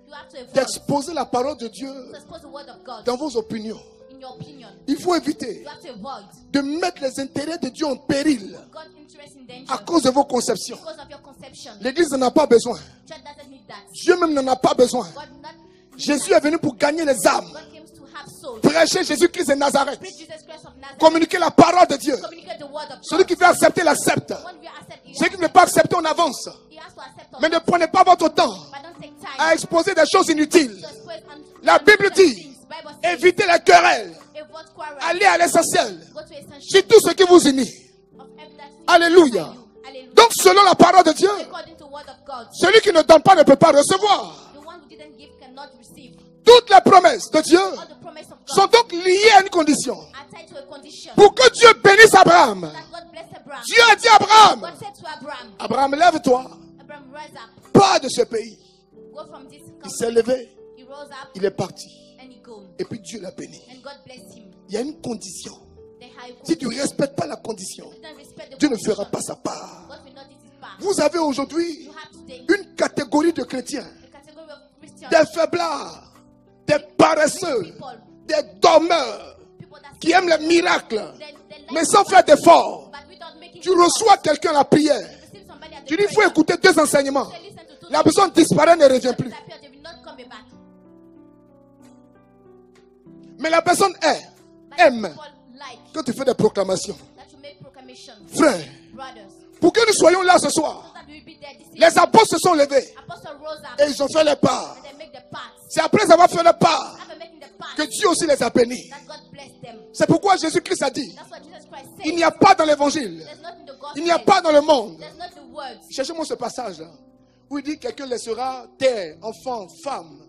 Speaker 3: You have to avoid
Speaker 1: d'exposer la parole de Dieu
Speaker 3: to expose the word of God
Speaker 1: dans vos opinions.
Speaker 3: in your opinion.
Speaker 1: Il faut éviter
Speaker 3: You have to avoid
Speaker 1: de mettre les intérêts de Dieu en péril
Speaker 3: God's interest in danger
Speaker 1: à cause de vos conceptions.
Speaker 3: because of your conception.
Speaker 1: L'Église n'en a pas besoin.
Speaker 3: Church doesn't need that.
Speaker 1: Dieu même n'en a pas besoin.
Speaker 3: God not
Speaker 1: Jésus est venu pour gagner les âmes.
Speaker 3: God came to have souls.
Speaker 1: Prêcher Jésus-Christ de Nazareth.
Speaker 3: Preach Jesus Christ of Nazareth.
Speaker 1: Communiquer la parole de Dieu.
Speaker 3: Communicate the word of
Speaker 1: Celui
Speaker 3: God.
Speaker 1: qui veut accepter, l'accepte.
Speaker 3: When we accept,
Speaker 1: Celui qui ne veut pas accepter, on avance.
Speaker 3: he has to accept
Speaker 1: Mais
Speaker 3: us.
Speaker 1: ne prenez pas votre temps
Speaker 3: But don't take time
Speaker 1: à exposer des choses inutiles.
Speaker 3: to expose
Speaker 1: La Bible dit,
Speaker 3: things. Bible says,
Speaker 1: évitez les querelles.
Speaker 3: avoid quarrel.
Speaker 1: Allez à l'essentiel.
Speaker 3: Go to essential
Speaker 1: C'est tout ce qui vous unit.
Speaker 3: of everything that
Speaker 1: Alléluia.
Speaker 3: Hallelujah.
Speaker 1: Donc, selon la parole de Dieu,
Speaker 3: According to of God.
Speaker 1: Celui qui ne donne pas ne peut pas recevoir.
Speaker 3: The one who didn't give cannot receive.
Speaker 1: Toutes les promesses de Dieu
Speaker 3: All the promise of
Speaker 1: sont
Speaker 3: God
Speaker 1: donc liées à une condition.
Speaker 3: are tied to a condition.
Speaker 1: Pour que Dieu bénisse Abraham,
Speaker 3: That God bless Abraham.
Speaker 1: Dieu a dit à Abraham,
Speaker 3: God said to Abraham,
Speaker 1: Abraham, lève-toi,
Speaker 3: Abraham, rise up.
Speaker 1: pars de ce pays.
Speaker 3: Go from this
Speaker 1: Il
Speaker 3: country.
Speaker 1: s'est levé,
Speaker 3: He rose up
Speaker 1: il est parti.
Speaker 3: and he go.
Speaker 1: Et puis Dieu l'a béni.
Speaker 3: And God bless him.
Speaker 1: Il y a une condition.
Speaker 3: The high
Speaker 1: Si tu ne respectes pas la condition,
Speaker 3: If you don't respect the
Speaker 1: Dieu ne
Speaker 3: condition,
Speaker 1: fera pas sa part.
Speaker 3: God will not do his part.
Speaker 1: Vous avez aujourd'hui
Speaker 3: You have today
Speaker 1: une catégorie de chrétiens,
Speaker 3: the category of Christians,
Speaker 1: des faiblards, des paresseux,
Speaker 3: people,
Speaker 1: des dormeurs
Speaker 3: people that
Speaker 1: qui aiment les miracles,
Speaker 3: they like
Speaker 1: mais sans faire d'effort.
Speaker 3: but without making
Speaker 1: Tu reçois quelqu'un à la prière.
Speaker 3: receive somebody at the
Speaker 1: Tu dis, il faut
Speaker 3: prayer.
Speaker 1: écouter 2 enseignements.
Speaker 3: Say, listen to two
Speaker 1: La personne disparaît, ne revient plus.
Speaker 3: disappear, they will not come back.
Speaker 1: Mais la personne
Speaker 3: But
Speaker 1: aime
Speaker 3: people like
Speaker 1: quand tu fais des proclamations.
Speaker 3: that you make proclamations.
Speaker 1: Frère,
Speaker 3: Brothers,
Speaker 1: pour que nous soyons là ce soir,
Speaker 3: so that we will be there this
Speaker 1: les
Speaker 3: evening.
Speaker 1: apôtres se sont levés
Speaker 3: Apostle rose up
Speaker 1: et ils ont fait les pas.
Speaker 3: and they make the path.
Speaker 1: C'est après avoir fait les pas
Speaker 3: After making the path,
Speaker 1: que Dieu aussi les a bénis.
Speaker 3: that God blessed them.
Speaker 1: C'est pourquoi Jésus-Christ a dit,
Speaker 3: That's what Jesus Christ said.
Speaker 1: il n'y a pas dans l'évangile,
Speaker 3: There's not in the gospel.
Speaker 1: il n'y a pas dans le monde.
Speaker 3: There's not the words.
Speaker 1: Cherchez-moi ce passage-là, où il dit quelqu'un laissera terre, enfant, femme,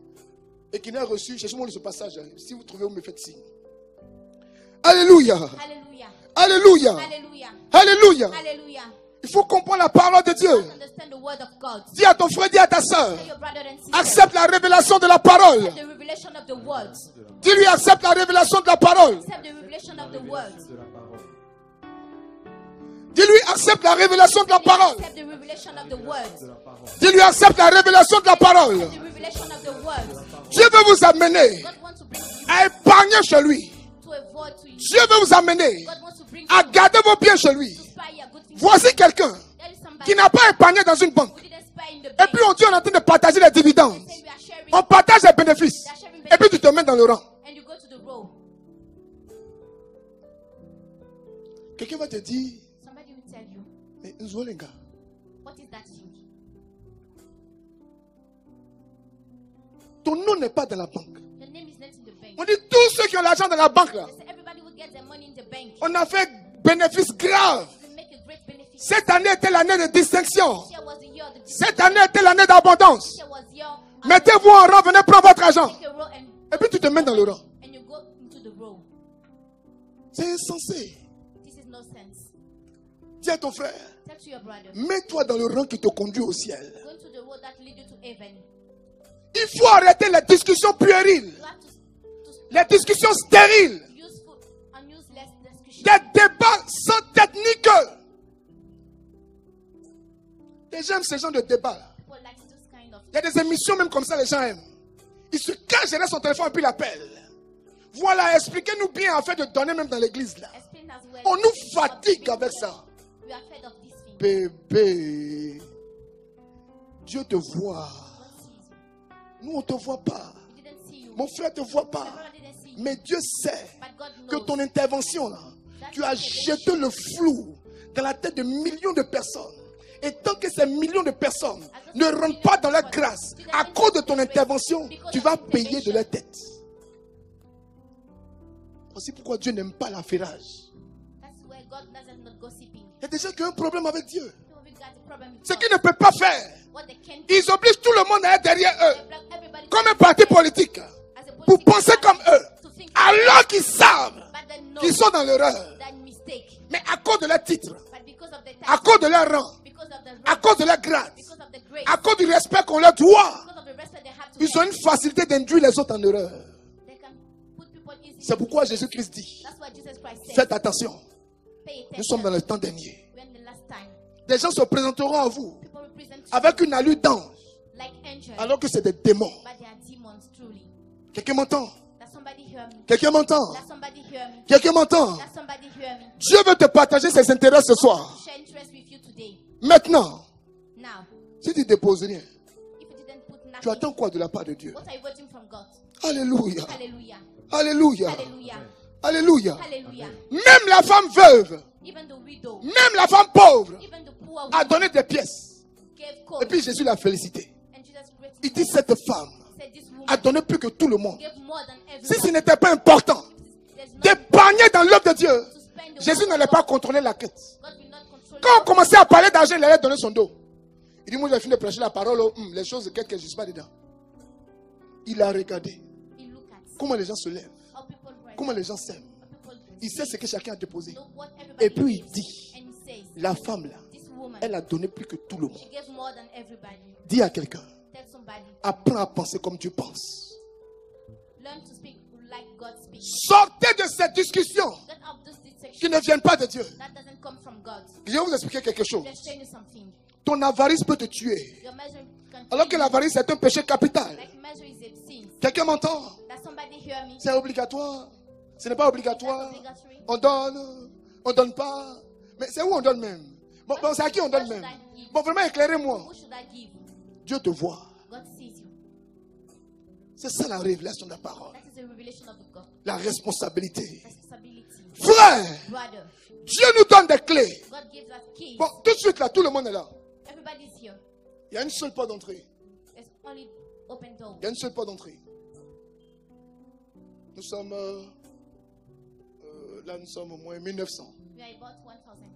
Speaker 1: et qui n'a reçu. Cherchez-moi ce passage-là. Si vous trouvez, vous me faites signe. Alléluia.
Speaker 3: Hallelujah.
Speaker 1: Alléluia.
Speaker 3: Hallelujah.
Speaker 1: Alléluia.
Speaker 3: Hallelujah.
Speaker 1: Il faut comprendre la parole de Dieu.
Speaker 3: Understand the word of God.
Speaker 1: Dis à ton frère, dis à ta soeur,
Speaker 3: Tell your brother and sister.
Speaker 1: accepte la révélation de la parole.
Speaker 3: The revelation of the words.
Speaker 1: Dis-lui, accepte la révélation de la parole.
Speaker 3: Accept the revelation of the words.
Speaker 1: Dis-lui, accepte la révélation de la parole.
Speaker 3: Accept the revelation of the words.
Speaker 1: Dis-lui, accepte la révélation de la parole.
Speaker 3: The revelation of the words.
Speaker 1: Dieu veut vous amener
Speaker 3: God wants to bring you
Speaker 1: à épargner chez lui.
Speaker 3: to avoid to you.
Speaker 1: Dieu veut vous amener
Speaker 3: God wants to bring
Speaker 1: à
Speaker 3: you
Speaker 1: garder vos biens chez lui.
Speaker 3: to spy your good things.
Speaker 1: Voici quelqu'un
Speaker 3: There is somebody
Speaker 1: qui n'a pas épargné dans une banque.
Speaker 3: who didn't spy in the
Speaker 1: Et
Speaker 3: bank.
Speaker 1: puis on dit on est en train de partager les dividendes.
Speaker 3: Say we are sharing
Speaker 1: On partage les bénéfices. Et puis tu te mets dans le rang.
Speaker 3: and you go to the row.
Speaker 1: Quelqu'un va te dire,
Speaker 3: Somebody will tell you,
Speaker 1: mais Nzolenga,
Speaker 3: what is that thing?
Speaker 1: ton nom n'est pas dans la banque.
Speaker 3: Your name is not in the bank.
Speaker 1: On dit tous ceux qui ont l'argent dans la banque là,
Speaker 3: They say everybody will get their money in the bank.
Speaker 1: on a fait bénéfice grave.
Speaker 3: We make a great benefit.
Speaker 1: Cette année était l'année de distinction.
Speaker 3: This year was the year of the
Speaker 1: Cette année était l'année d'abondance.
Speaker 3: This year was your
Speaker 1: Mettez-vous en rang, venez prendre votre argent.
Speaker 3: take a row
Speaker 1: Et puis tu te mets dans le rang.
Speaker 3: and you go into the row.
Speaker 1: C'est insensé.
Speaker 3: This is no sense.
Speaker 1: Dis à ton frère,
Speaker 3: Tell to your brother.
Speaker 1: mets-toi dans le rang qui te conduit au ciel.
Speaker 3: Go into the road that lead you to heaven.
Speaker 1: Il faut arrêter les discussions puériles,
Speaker 3: You have to
Speaker 1: les discussions stériles,
Speaker 3: useful and useless discussion.
Speaker 1: des débats sans technique. Les gens aiment ce genre de débat.
Speaker 3: People like this kind of.
Speaker 1: Il y a des émissions même comme ça, les gens aiment. Ils se cachent derrière son téléphone et puis l'appellent. Voilà, expliquez-nous bien en fait de donner même dans l'église là.
Speaker 3: Explain as well.
Speaker 1: On nous fatigue avec ça.
Speaker 3: We are fed of this thing.
Speaker 1: Bébé, Dieu te voit.
Speaker 3: God sees you.
Speaker 1: Nous, on ne te voit pas.
Speaker 3: He didn't see you.
Speaker 1: Mon frère ne te voit
Speaker 3: My
Speaker 1: pas.
Speaker 3: brother didn't see you.
Speaker 1: Mais Dieu sait
Speaker 3: But God
Speaker 1: que
Speaker 3: knows
Speaker 1: ton intervention là, tu as jeté le flou dans la tête de millions de personnes. Et tant que ces millions de personnes ne rentrent pas dans la grâce, à cause de ton intervention, tu vas payer de leur tête. Voici pourquoi Dieu n'aime pas l'affairage.
Speaker 3: That's why God doesn't not gossiping.
Speaker 1: Il y a des gens qui ont un problème avec Dieu.
Speaker 3: People will got a problem with
Speaker 1: Ce
Speaker 3: God.
Speaker 1: qu'ils ne peuvent pas faire,
Speaker 3: What they can do.
Speaker 1: ils obligent tout le monde à être derrière eux,
Speaker 3: They block everybody
Speaker 1: comme un parti politique,
Speaker 3: as a
Speaker 1: pour
Speaker 3: political
Speaker 1: penser
Speaker 3: party
Speaker 1: comme eux,
Speaker 3: to think
Speaker 1: alors qu'ils savent
Speaker 3: but they know
Speaker 1: qu'ils sont dans l'erreur.
Speaker 3: that mistake.
Speaker 1: Mais à cause de leur titre,
Speaker 3: But because of the
Speaker 1: à
Speaker 3: time,
Speaker 1: cause de leur rang,
Speaker 3: because of the
Speaker 1: à
Speaker 3: right,
Speaker 1: cause de leur grâce,
Speaker 3: because of the grace,
Speaker 1: à cause du respect qu'on leur doit,
Speaker 3: because of the respect they have to
Speaker 1: ils ont
Speaker 3: get,
Speaker 1: une facilité d'induire les autres en erreur.
Speaker 3: they can put people easily.
Speaker 1: C'est pourquoi Jésus-Christ dit,
Speaker 3: That's why Jesus Christ said,
Speaker 1: faites attention,
Speaker 3: pay
Speaker 1: nous sommes
Speaker 3: attention.
Speaker 1: dans le temps dernier.
Speaker 3: We're in the last time.
Speaker 1: Des gens se présenteront à vous
Speaker 3: People will present you
Speaker 1: avec une allure d'ange,
Speaker 3: like angels,
Speaker 1: alors que c'est des démons.
Speaker 3: but they are demons truly.
Speaker 1: Quelqu'un m'entend?
Speaker 3: Does somebody hear me?
Speaker 1: Quelqu'un m'entend?
Speaker 3: Does somebody hear me?
Speaker 1: Quelqu'un m'entend?
Speaker 3: Does somebody hear me?
Speaker 1: Dieu veut te partager ses intérêts ce soir.
Speaker 3: Share interest with you today.
Speaker 1: Maintenant,
Speaker 3: Now,
Speaker 1: si tu ne déposes rien,
Speaker 3: if you didn't put
Speaker 1: tu
Speaker 3: nothing,
Speaker 1: attends quoi de la part de Dieu?
Speaker 3: what are you waiting from God?
Speaker 1: Alléluia.
Speaker 3: Hallelujah.
Speaker 1: Alléluia.
Speaker 3: Hallelujah.
Speaker 1: Alléluia.
Speaker 3: Hallelujah.
Speaker 1: Même la femme veuve,
Speaker 3: Even the widow,
Speaker 1: même la femme pauvre
Speaker 3: even the poor
Speaker 1: a
Speaker 3: woman
Speaker 1: donné des pièces.
Speaker 3: gave
Speaker 1: Et
Speaker 3: cold.
Speaker 1: puis Jésus l'a félicité.
Speaker 3: And Jesus greatly
Speaker 1: Il dit cette femme
Speaker 3: said this woman
Speaker 1: a donné plus que tout le monde.
Speaker 3: gave more than
Speaker 1: Si ce
Speaker 3: everyone.
Speaker 1: n'était pas important
Speaker 3: There's no
Speaker 1: d'épargner dans l'œuvre de Dieu,
Speaker 3: to spend the
Speaker 1: Jésus
Speaker 3: word
Speaker 1: n'allait
Speaker 3: of
Speaker 1: pas
Speaker 3: God.
Speaker 1: contrôler la quête.
Speaker 3: God will not control
Speaker 1: Quand on
Speaker 3: you.
Speaker 1: commençait à parler d'argent, il allait donner son dos. Il dit, moi j'ai fini de prêcher la parole, les choses que je ne suis pas dedans. Il a regardé
Speaker 3: He look at
Speaker 1: comment les gens se lèvent,
Speaker 3: how people rise,
Speaker 1: comment les gens s'aiment.
Speaker 3: how people
Speaker 1: Il sait ce que chacun a déposé.
Speaker 3: know what everybody
Speaker 1: Et puis il
Speaker 3: gives.
Speaker 1: dit,
Speaker 3: And he says,
Speaker 1: la femme là,
Speaker 3: this woman,
Speaker 1: elle a donné plus que tout le monde.
Speaker 3: she gave more than everybody.
Speaker 1: Dis à quelqu'un,
Speaker 3: Tell somebody,
Speaker 1: apprends à penser comme Dieu pense.
Speaker 3: learn to speak like God speaks.
Speaker 1: Sortez de cette discussion
Speaker 3: Get out of this
Speaker 1: qui
Speaker 3: section
Speaker 1: ne viennent pas de Dieu.
Speaker 3: that doesn't come from God.
Speaker 1: Je vais vous expliquer quelque chose.
Speaker 3: Let's show you something.
Speaker 1: Ton avarice peut te tuer.
Speaker 3: Your measure can
Speaker 1: Alors que l'avarice est un péché capital.
Speaker 3: like measure is a sin.
Speaker 1: Quelqu'un m'entend?
Speaker 3: Does somebody hear me?
Speaker 1: C'est obligatoire. Ce n'est pas obligatoire.
Speaker 3: Obligatory.
Speaker 1: On donne pas. Mais c'est où on donne même? Bon, c'est à qui on donne même? Bon, vraiment éclairez-moi.
Speaker 3: Who should I give?
Speaker 1: Dieu te voit.
Speaker 3: God sees you.
Speaker 1: C'est ça la révélation de la parole.
Speaker 3: That is the revelation of God.
Speaker 1: La responsabilité.
Speaker 3: Responsibility.
Speaker 1: Frère,
Speaker 3: Brother,
Speaker 1: Dieu nous donne des clés.
Speaker 3: God gives us keys.
Speaker 1: Bon, tout de suite là, tout le monde est là.
Speaker 3: Everybody's here.
Speaker 1: Il y a une seule porte d'entrée.
Speaker 3: There's only open door.
Speaker 1: Il y a une seule porte d'entrée. Nous sommes là, nous sommes au moins 1900.
Speaker 3: We are about 1,000.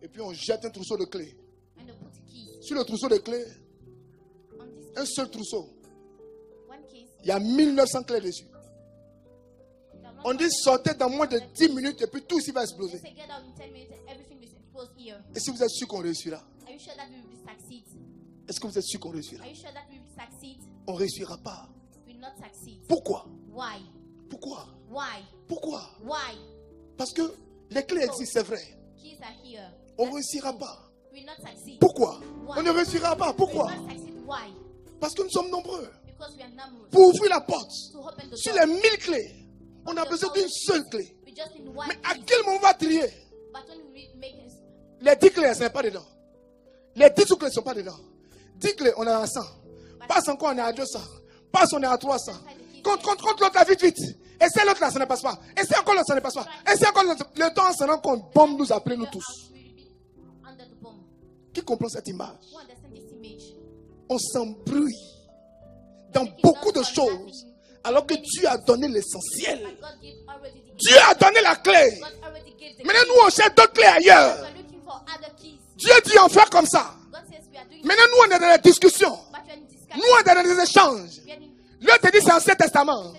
Speaker 1: Et puis on jette un trousseau de clés.
Speaker 3: And they put keys
Speaker 1: Sur le trousseau de clés,
Speaker 3: on this
Speaker 1: un seul trousseau,
Speaker 3: one keys.
Speaker 1: il y a 1900 clés dessus. On dit sortez dans moins de 10 minutes et puis tout ici va exploser.
Speaker 3: Say get out in 10 minutes and everything will expose here.
Speaker 1: Et si vous êtes sûr qu'on réussira?
Speaker 3: Are you sure that we will succeed?
Speaker 1: Est-ce que vous êtes sûr qu'on réussira?
Speaker 3: Are you sure that we will succeed?
Speaker 1: On ne réussira pas.
Speaker 3: We will not succeed.
Speaker 1: Pourquoi?
Speaker 3: Why?
Speaker 1: Pourquoi?
Speaker 3: Why?
Speaker 1: Pourquoi?
Speaker 3: Why?
Speaker 1: Parce que les clés existent, c'est vrai.
Speaker 3: Keys are here.
Speaker 1: On ne réussira pas.
Speaker 3: We will not succeed.
Speaker 1: Pourquoi? On ne réussira pas.
Speaker 3: We
Speaker 1: Pourquoi?
Speaker 3: will not succeed. Why?
Speaker 1: Parce que nous sommes nombreux.
Speaker 3: Because we are numerous.
Speaker 1: Pour ouvrir la porte,
Speaker 3: To open the
Speaker 1: sur
Speaker 3: door,
Speaker 1: les 1000 clés, on a besoin d'une seule clé.
Speaker 3: we just need one
Speaker 1: Mais à
Speaker 3: key.
Speaker 1: quel moment on va trier?
Speaker 3: But when we make it,
Speaker 1: Les 10 clés, elles ne sont pas dedans. Les 10 clés ne sont pas dedans. 10 clés, on est à 100. Passe encore, on est à 200. Passe, on est à 300. Compte l'autre là, vite, vite. Et c'est l'autre là, ça ne passe pas. Et c'est encore l'autre, ça ne passe pas. Et c'est encore l'autre. Le temps, c'est là qu'on bombe nous appeler nous
Speaker 3: the
Speaker 1: tous.
Speaker 3: house will be under the bomb.
Speaker 1: Qui comprend cette image?
Speaker 3: Who understand this image?
Speaker 1: On s'embrouille dans beaucoup de choses. Alors que Dieu a donné l'essentiel.
Speaker 3: But God gave already the
Speaker 1: Dieu a donné la clé.
Speaker 3: God already gave the
Speaker 1: Maintenant,
Speaker 3: key.
Speaker 1: nous, on cherche d'autres clés ailleurs.
Speaker 3: We're looking for other keys.
Speaker 1: Dieu dit on fait comme ça.
Speaker 3: God says we are doing
Speaker 1: Maintenant, nous, on est dans la discussion.
Speaker 3: but we are in discussion.
Speaker 1: Nous, on est dans des échanges.
Speaker 3: We are in
Speaker 1: L'autre dit c'est Ancien Testament.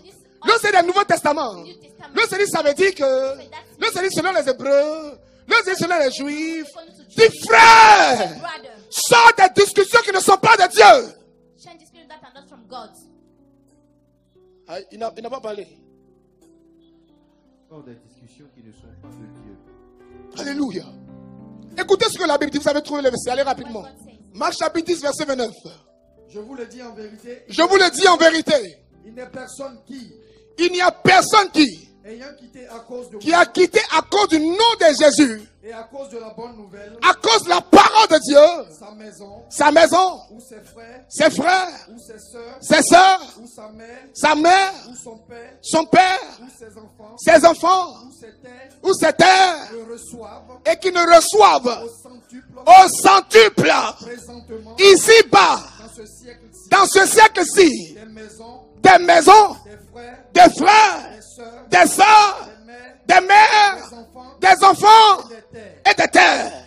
Speaker 1: L'autre c'est le Nouveau Testament.
Speaker 3: New Testament.
Speaker 1: L'autre dit ça veut dire que. L'autre dit selon les Hébreux. L'autre dit selon les Juifs. Dis frère,
Speaker 3: Brother,
Speaker 1: sors des discussions qui ne sont pas de Dieu.
Speaker 3: change discussions that are not from God.
Speaker 1: Ah, il n'a pas parlé.
Speaker 5: Hors des discussions qui ne sont pas de Dieu.
Speaker 1: Alléluia. Écoutez ce que la Bible dit. Vous avez trouvé le verset. Allez rapidement.
Speaker 3: What God says.
Speaker 1: Marc chapitre 10, verset 29.
Speaker 4: Je vous le dis en vérité,
Speaker 1: Je vous le dis en vérité.
Speaker 4: il n'est personne
Speaker 1: Il n'y a personne qui
Speaker 4: ayant quitté à cause de
Speaker 1: a quitté à cause du nom de Jésus,
Speaker 4: et à cause de la bonne nouvelle,
Speaker 1: à cause de la parole de Dieu,
Speaker 4: sa maison,
Speaker 1: sa maison,
Speaker 4: ou ses frères,
Speaker 1: ses frères,
Speaker 4: ou ses sœurs,
Speaker 1: ses sœurs,
Speaker 4: ou
Speaker 1: sa mère,
Speaker 4: ou son père,
Speaker 1: son père,
Speaker 4: ou ses enfants,
Speaker 1: ses enfants,
Speaker 4: ou ses terres,
Speaker 1: ou ses terres,
Speaker 4: le reçoivent
Speaker 1: et qui ne reçoivent
Speaker 4: au centuple,
Speaker 1: au centuple,
Speaker 4: présentement,
Speaker 1: ici-bas,
Speaker 4: dans ce siècle-ci,
Speaker 1: dans ce siècle-ci,
Speaker 4: des maisons,
Speaker 1: des maisons,
Speaker 4: des frères,
Speaker 1: des frères,
Speaker 4: des sœurs,
Speaker 1: des sœurs,
Speaker 4: des mères,
Speaker 1: des mères,
Speaker 4: des enfants,
Speaker 1: des enfants
Speaker 4: des terres.
Speaker 1: et des terres.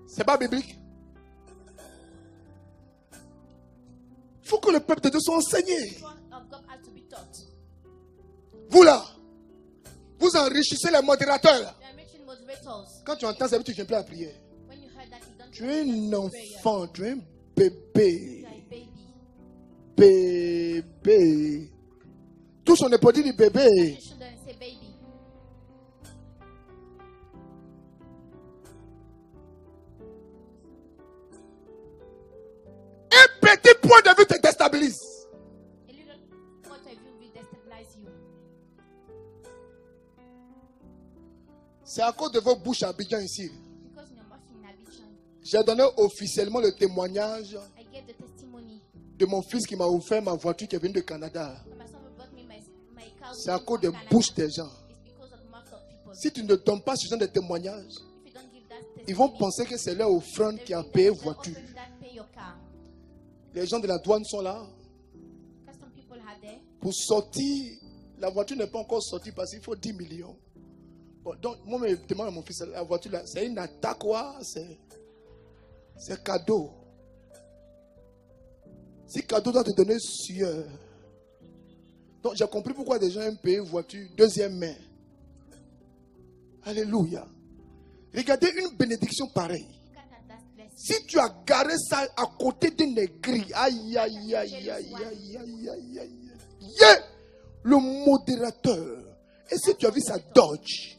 Speaker 1: C'est pas biblique. Il faut que le peuple de Dieu soit enseigné.
Speaker 3: The word of God has to be taught.
Speaker 1: Vous là, vous enrichissez les modérateurs.
Speaker 3: We are reaching moderators.
Speaker 1: Quand tu entends ça, tu ne viens plus à prier.
Speaker 3: When you heard that, you don't
Speaker 1: Tu es un
Speaker 3: prayer.
Speaker 1: enfant, tu es un bébé.
Speaker 3: You are a baby.
Speaker 1: Bébé. Tous on est pas dit du bébé.
Speaker 3: You shouldn't say baby.
Speaker 1: Un petit point de vue te déstabilise.
Speaker 3: A little point of view will destabilize you.
Speaker 1: C'est à cause de vos bouches à Abidjan ici.
Speaker 3: Because in your mouth in Abidjan,
Speaker 1: J'ai donné officiellement le témoignage
Speaker 3: I gave the testimony.
Speaker 1: de mon fils qui m'a offert ma voiture qui est venue de Canada.
Speaker 3: My son brought me my car.
Speaker 1: C'est à cause des
Speaker 3: from Canada.
Speaker 1: bouches des gens.
Speaker 3: It's because of the mouth of people.
Speaker 1: Si tu ne donnes pas ce genre de témoignage,
Speaker 3: If you don't give that
Speaker 1: ils vont
Speaker 3: testimony,
Speaker 1: penser que c'est leur offrande
Speaker 3: they
Speaker 1: qui a
Speaker 3: think
Speaker 1: payé
Speaker 3: that it's the
Speaker 1: voiture.
Speaker 3: offering that pay your car.
Speaker 1: Les gens de la douane sont là.
Speaker 3: Custom people are there.
Speaker 1: Pour sortir, la voiture n'est pas encore sortie parce qu'il faut 10 millions. Bon, donc, moi, je demande à mon fils, la voiture là, c'est une attaque, quoi? C'est cadeau. Si cadeau doit te donner sueur. Donc, j'ai compris pourquoi des gens aiment payer une voiture deuxième main. Alléluia. Regardez une bénédiction pareille. Si tu as garé ça à côté d'une aigrie, aïe, aïe, aïe, aïe, aïe, aïe, aïe, aïe, aïe. Yeah! Le modérateur. Et si tu as vu sa Dodge,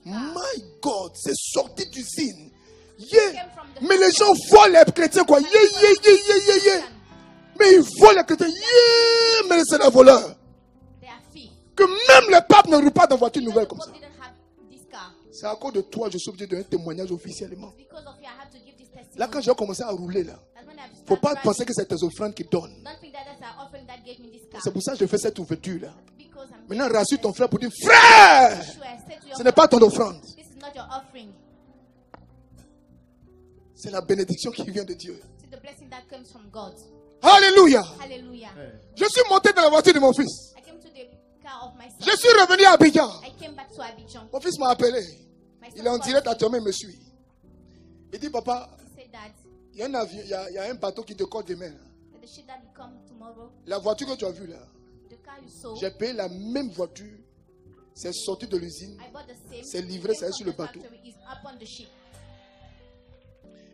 Speaker 1: my God, c'est sorti d'usine. Yeah! Mais les gens volent les chrétiens, quoi. Yeah, yeah, yeah, yeah, yeah, yeah. Mais ils volent les chrétiens. Yeah! Mais c'est des voleurs. Que même le pape ne roule pas dans une voiture nouvelle comme ça. C'est à cause de toi, je suis obligé de donner un témoignage officiellement. Là, quand j'ai commencé à rouler, là, il ne faut pas penser que c'est tes offrandes qui donnent. C'est pour ça que je fais cette ouverture là. Maintenant, rassure ton frère pour dire, frère, ce n'est pas ton offrande. C'est la bénédiction qui vient de Dieu. Alléluia. Je suis monté dans la voiture de mon fils. Je suis revenu à Abidjan. Mon fils m'a appelé. Il est en direct actuellement, il me suit. Il dit, papa, il y a un avion, il y a un bateau qui te colle demain. La voiture que tu as vue là, j'ai payé la même voiture. C'est sorti de l'usine. C'est livré, c'est sur le bateau.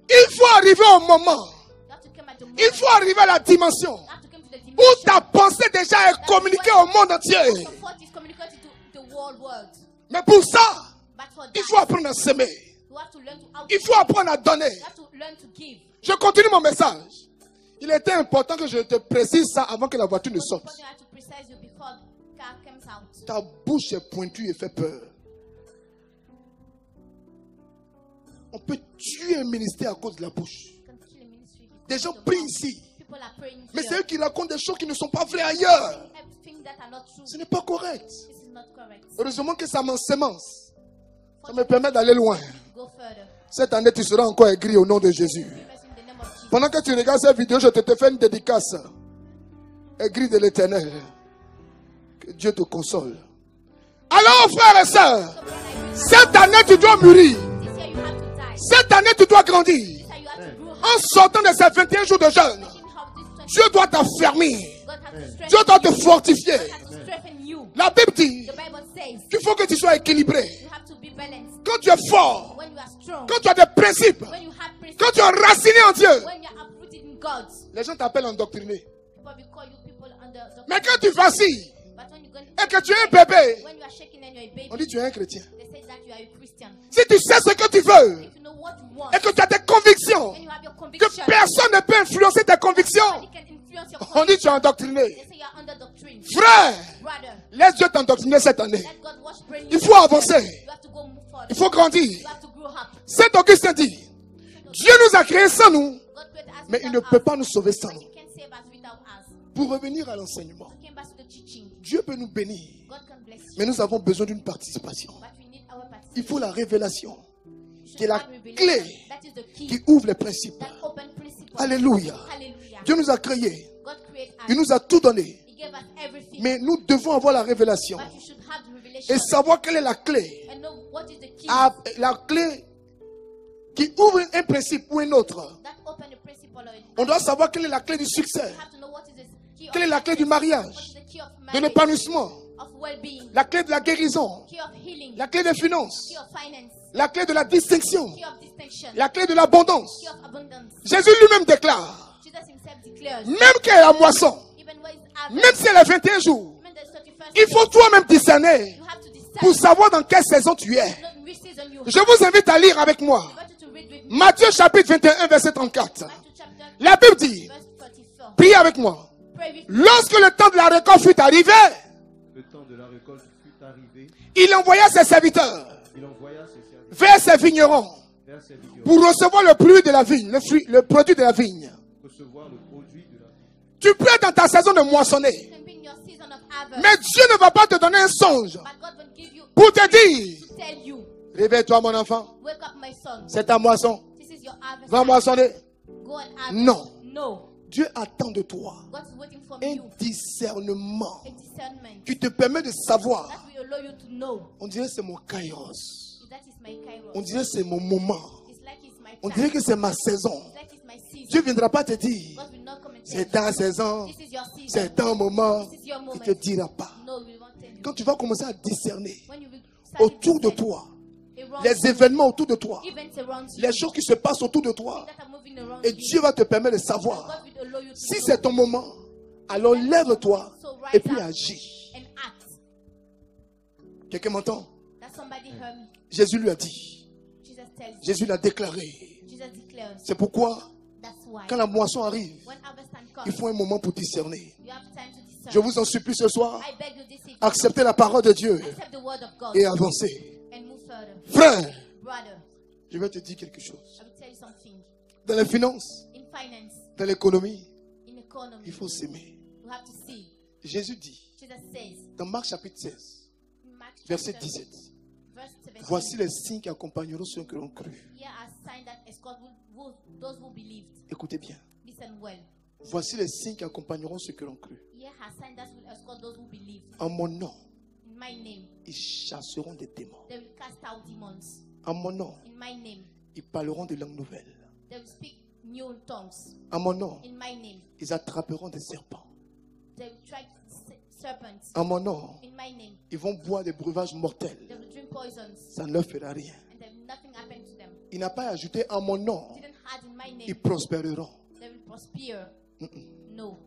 Speaker 1: Il faut arriver au moment. Il faut arriver à la dimension où ta pensée déjà est communiquée au monde entier. Mais pour ça, il faut apprendre à s'aimer. Il faut apprendre à donner. Je continue mon message. Il était important que je te précise ça avant que la voiture ne sorte. Ta bouche est pointue et fait peur. On peut tuer un ministère à cause de la bouche. Des gens prient ici. Mais c'est eux qui racontent des choses qui ne sont pas vraies ailleurs. Ce n'est pas correct. Heureusement que ça m'ensémence. Ça me permet d'aller loin. Cette année, tu seras encore aigri au nom de Jésus. Pendant que tu regardes cette vidéo, je te fais une dédicace. Aigri de l'Éternel. Que Dieu te console. Alors, frères et sœurs, cette année, tu dois mûrir. Cette année, tu dois grandir. En sortant de ces 21 jours de jeûne, Dieu doit t'affermir. Dieu doit te fortifier. La Bible dit qu'il faut que tu sois équilibré. Quand tu es fort, quand tu as des principes, quand tu es enraciné en Dieu, les gens t'appellent endoctriné. Mais quand tu vacilles et que tu es un bébé, on dit tu es un chrétien. Si tu sais ce que tu veux et que tu as des convictions, que personne ne peut influencer tes convictions, on dit tu es endoctriné. Frère, laisse Dieu t'endoctriner cette année. Il faut avancer. Il faut grandir. Saint Augustin dit, Dieu nous a créés sans nous, mais il ne peut pas nous sauver sans nous. Pour revenir à l'enseignement, Dieu peut nous bénir, mais nous avons besoin d'une participation. Il faut la révélation, qui est la clé qui ouvre les principes. Alléluia. Dieu nous a créés. Il nous a tout donné. Mais nous devons avoir la révélation et savoir quelle est la clé. La clé qui ouvre un principe ou un autre. On doit savoir quelle est la clé du succès. Quelle est la clé du mariage, de l'épanouissement, la clé de la guérison, la clé des finances, la clé de la distinction, la clé de l'abondance. Jésus lui-même déclare, même qu'il y a la moisson, même si elle est 21 jours, il faut toi-même discerner pour savoir dans quelle saison tu es. Je vous invite à lire avec moi Matthieu chapitre 21 verset 34. La Bible dit, priez avec moi. Lorsque le temps de la récolte fut arrivé, il envoya ses serviteurs vers ses vignerons pour recevoir le fruit de la vigne, le produit de la vigne. Tu peux être dans ta saison de moissonner, mais Dieu ne va pas te donner un songe pour te dire, réveille-toi mon enfant, c'est ta moisson, va moissonner. Non. Dieu attend de toi
Speaker 3: God is waiting from
Speaker 1: un
Speaker 3: you
Speaker 1: discernement
Speaker 3: a discernment
Speaker 1: qui te permet de savoir.
Speaker 3: that will allow you to know
Speaker 1: On dirait que c'est mon kairos.
Speaker 3: that is my kairos.
Speaker 1: On dirait que c'est mon moment.
Speaker 3: It's like it's my
Speaker 1: On
Speaker 3: time.
Speaker 1: dirait que c'est ma saison.
Speaker 3: It's like it's my season.
Speaker 1: Dieu ne viendra pas te dire,
Speaker 3: God will not come and
Speaker 1: c'est
Speaker 3: tell
Speaker 1: ta saison,
Speaker 3: you, this is your season.
Speaker 1: c'est ton moment.
Speaker 3: This is your
Speaker 1: Il
Speaker 3: moment.
Speaker 1: ne te dira pas.
Speaker 3: No, we won't tell you.
Speaker 1: Quand tu vas commencer à discerner
Speaker 3: When you will start
Speaker 1: autour de
Speaker 3: to
Speaker 1: toi,
Speaker 3: around
Speaker 1: les événements autour de toi,
Speaker 3: you, events around you,
Speaker 1: les choses qui se passent autour de toi,
Speaker 3: that are moving around
Speaker 1: et
Speaker 3: you,
Speaker 1: Dieu va te permettre de
Speaker 3: God
Speaker 1: savoir.
Speaker 3: will allow you to
Speaker 1: Si
Speaker 3: know.
Speaker 1: c'est ton moment, alors lève-toi
Speaker 3: So
Speaker 1: et
Speaker 3: rise
Speaker 1: puis
Speaker 3: up
Speaker 1: agis.
Speaker 3: and act.
Speaker 1: Quelqu'un m'entend?
Speaker 3: That somebody heard me.
Speaker 1: Jésus lui a dit,
Speaker 3: Jesus tells you.
Speaker 1: Jésus l'a déclaré.
Speaker 3: Jesus declares.
Speaker 1: C'est pourquoi,
Speaker 3: That's why.
Speaker 1: quand la moisson arrive,
Speaker 3: When harvest time
Speaker 1: il
Speaker 3: comes,
Speaker 1: faut un moment pour discerner.
Speaker 3: you have time to discern.
Speaker 1: Je vous en supplie ce soir,
Speaker 3: I beg you this evening,
Speaker 1: acceptez la parole de Dieu
Speaker 3: accept the word of God
Speaker 1: et avancez.
Speaker 3: and move further.
Speaker 1: Frère,
Speaker 3: Brother,
Speaker 1: je vais te dire quelque chose.
Speaker 3: I will tell you something.
Speaker 1: Dans les finances,
Speaker 3: In finance,
Speaker 1: dans l'économie,
Speaker 3: in economy,
Speaker 1: il faut s'aimer.
Speaker 3: you have to see.
Speaker 1: Jésus dit,
Speaker 3: Jesus says
Speaker 1: dans Marc chapitre 16,
Speaker 3: in Mark
Speaker 1: verset
Speaker 3: chapter
Speaker 1: 17,
Speaker 3: verse 17,
Speaker 1: voici les signes qui accompagneront ceux qui l'ont cru.
Speaker 3: here are signs that escort those who believed.
Speaker 1: Écoutez bien.
Speaker 3: Listen well.
Speaker 1: Voici les signes qui accompagneront ceux qui l'ont cru.
Speaker 3: Here are signs that will escort those who believe.
Speaker 1: En mon nom,
Speaker 3: In my name,
Speaker 1: ils chasseront des démons.
Speaker 3: they will cast out demons.
Speaker 1: En mon nom,
Speaker 3: In my name,
Speaker 1: ils parleront de langues nouvelles.
Speaker 3: they will speak new tongues.
Speaker 1: En mon nom,
Speaker 3: In my name,
Speaker 1: ils attraperont des serpents.
Speaker 3: they will strike serpents.
Speaker 1: En mon nom,
Speaker 3: In my name,
Speaker 1: ils vont boire des breuvages mortels.
Speaker 3: they will drink poisons,
Speaker 1: Ça ne leur fera rien.
Speaker 3: and then nothing happened to them.
Speaker 1: Il n'a pas ajouté en mon nom,
Speaker 3: Didn't add in my
Speaker 1: ils
Speaker 3: name,
Speaker 1: prospéreront.
Speaker 3: they will prosper. No.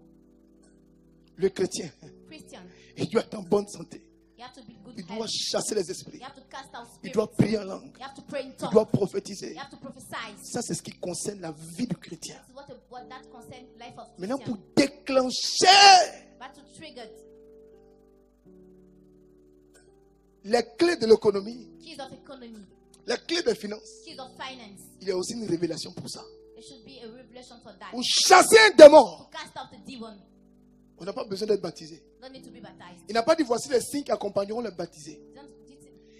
Speaker 1: Le chrétien,
Speaker 3: Christian,
Speaker 1: il doit être en bonne santé.
Speaker 3: you have to be good
Speaker 1: Il doit
Speaker 3: health.
Speaker 1: chasser les esprits.
Speaker 3: You have to cast out
Speaker 1: Il
Speaker 3: spirits.
Speaker 1: doit prier en langue.
Speaker 3: You have to pray in
Speaker 1: Il
Speaker 3: tongues.
Speaker 1: doit prophétiser.
Speaker 3: You have to prophesy.
Speaker 1: Ça, c'est ce qui concerne la vie du chrétien.
Speaker 3: This is what that concerns life of
Speaker 1: Maintenant,
Speaker 3: Christian.
Speaker 1: pour déclencher
Speaker 3: But to trigger
Speaker 1: les clés de l'économie,
Speaker 3: keys of economy,
Speaker 1: les clés des finances,
Speaker 3: keys of finance,
Speaker 1: il y a aussi une révélation pour ça.
Speaker 3: there should be a revelation for that.
Speaker 1: Pour chasser un démon,
Speaker 3: To cast out the demon,
Speaker 1: on n'a pas besoin d'être baptisé.
Speaker 3: don't need to be baptized.
Speaker 1: Il n'a pas dit voici les signes qui accompagneront les baptisés.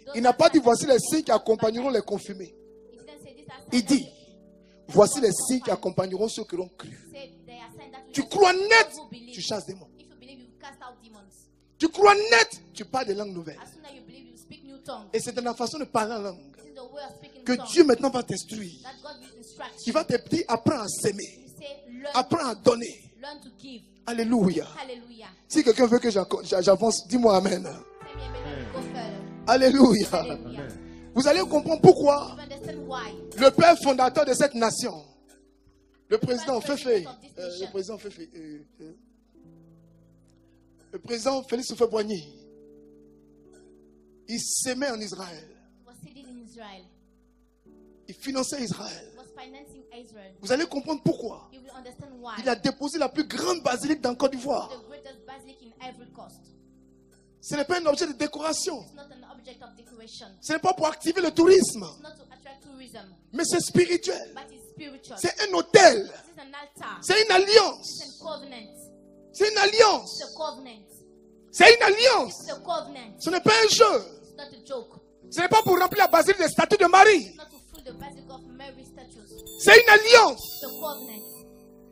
Speaker 3: Those
Speaker 1: Il n'a pas dit
Speaker 3: are
Speaker 1: voici les signes qui accompagneront les confirmés.
Speaker 3: It didn't say these are
Speaker 1: Il
Speaker 3: signs
Speaker 1: dit
Speaker 3: that
Speaker 1: voici les signes qui accompagneront ceux qui l'ont cru.
Speaker 3: say they are signs that will
Speaker 1: Tu
Speaker 3: escort
Speaker 1: crois
Speaker 3: those
Speaker 1: net,
Speaker 3: who believe.
Speaker 1: tu chasses des démons.
Speaker 3: If you believe, you cast out demons.
Speaker 1: Tu crois net, tu parles des langues nouvelles.
Speaker 3: As soon as you believe, you speak new tongues.
Speaker 1: Et c'est dans la façon de parler en langue
Speaker 3: This is the way of speaking
Speaker 1: que
Speaker 3: tongues
Speaker 1: Dieu maintenant va t'instruire.
Speaker 3: that God will instruct
Speaker 1: Il
Speaker 3: you.
Speaker 1: va te dire apprends à s'aimer,
Speaker 3: You say, learn,
Speaker 1: apprends à donner.
Speaker 3: learn to give.
Speaker 1: Alléluia.
Speaker 3: Hallelujah.
Speaker 1: Si quelqu'un veut que j'avance, dis-moi amen.
Speaker 3: Tell me amen and go further.
Speaker 1: Alléluia.
Speaker 3: Hallelujah.
Speaker 1: Vous allez comprendre pourquoi
Speaker 3: You understand why?
Speaker 1: le père fondateur de cette nation, le président Féfé, le président Féfé, le président Félix Houphouët-Boigny, il s'aimait en Israël.
Speaker 3: He was sitting in Israel.
Speaker 1: Il finançait Israël.
Speaker 3: He was financing Israel.
Speaker 1: Vous allez comprendre pourquoi.
Speaker 3: You will understand why.
Speaker 1: Il a déposé la plus grande basilique dans Côte d'Ivoire.
Speaker 3: The greatest basilic in Ivory Coast.
Speaker 1: Ce n'est pas un objet de décoration.
Speaker 3: It's not an object of decoration.
Speaker 1: Ce n'est pas pour activer le tourisme.
Speaker 3: It's not to attract tourism,
Speaker 1: Mais c'est spirituel.
Speaker 3: but it's spiritual.
Speaker 1: C'est un hôtel.
Speaker 3: This is an altar.
Speaker 1: C'est une alliance.
Speaker 3: It's a covenant.
Speaker 1: C'est une alliance.
Speaker 3: It's a covenant.
Speaker 1: C'est une alliance.
Speaker 3: It's a covenant.
Speaker 1: Ce n'est pas un jeu.
Speaker 3: It's not a joke.
Speaker 1: Ce n'est pas pour remplir la basilique des statues de Marie.
Speaker 3: It's not to fill the basilic of Mary statues.
Speaker 1: C'est une alliance.
Speaker 3: It's a covenant.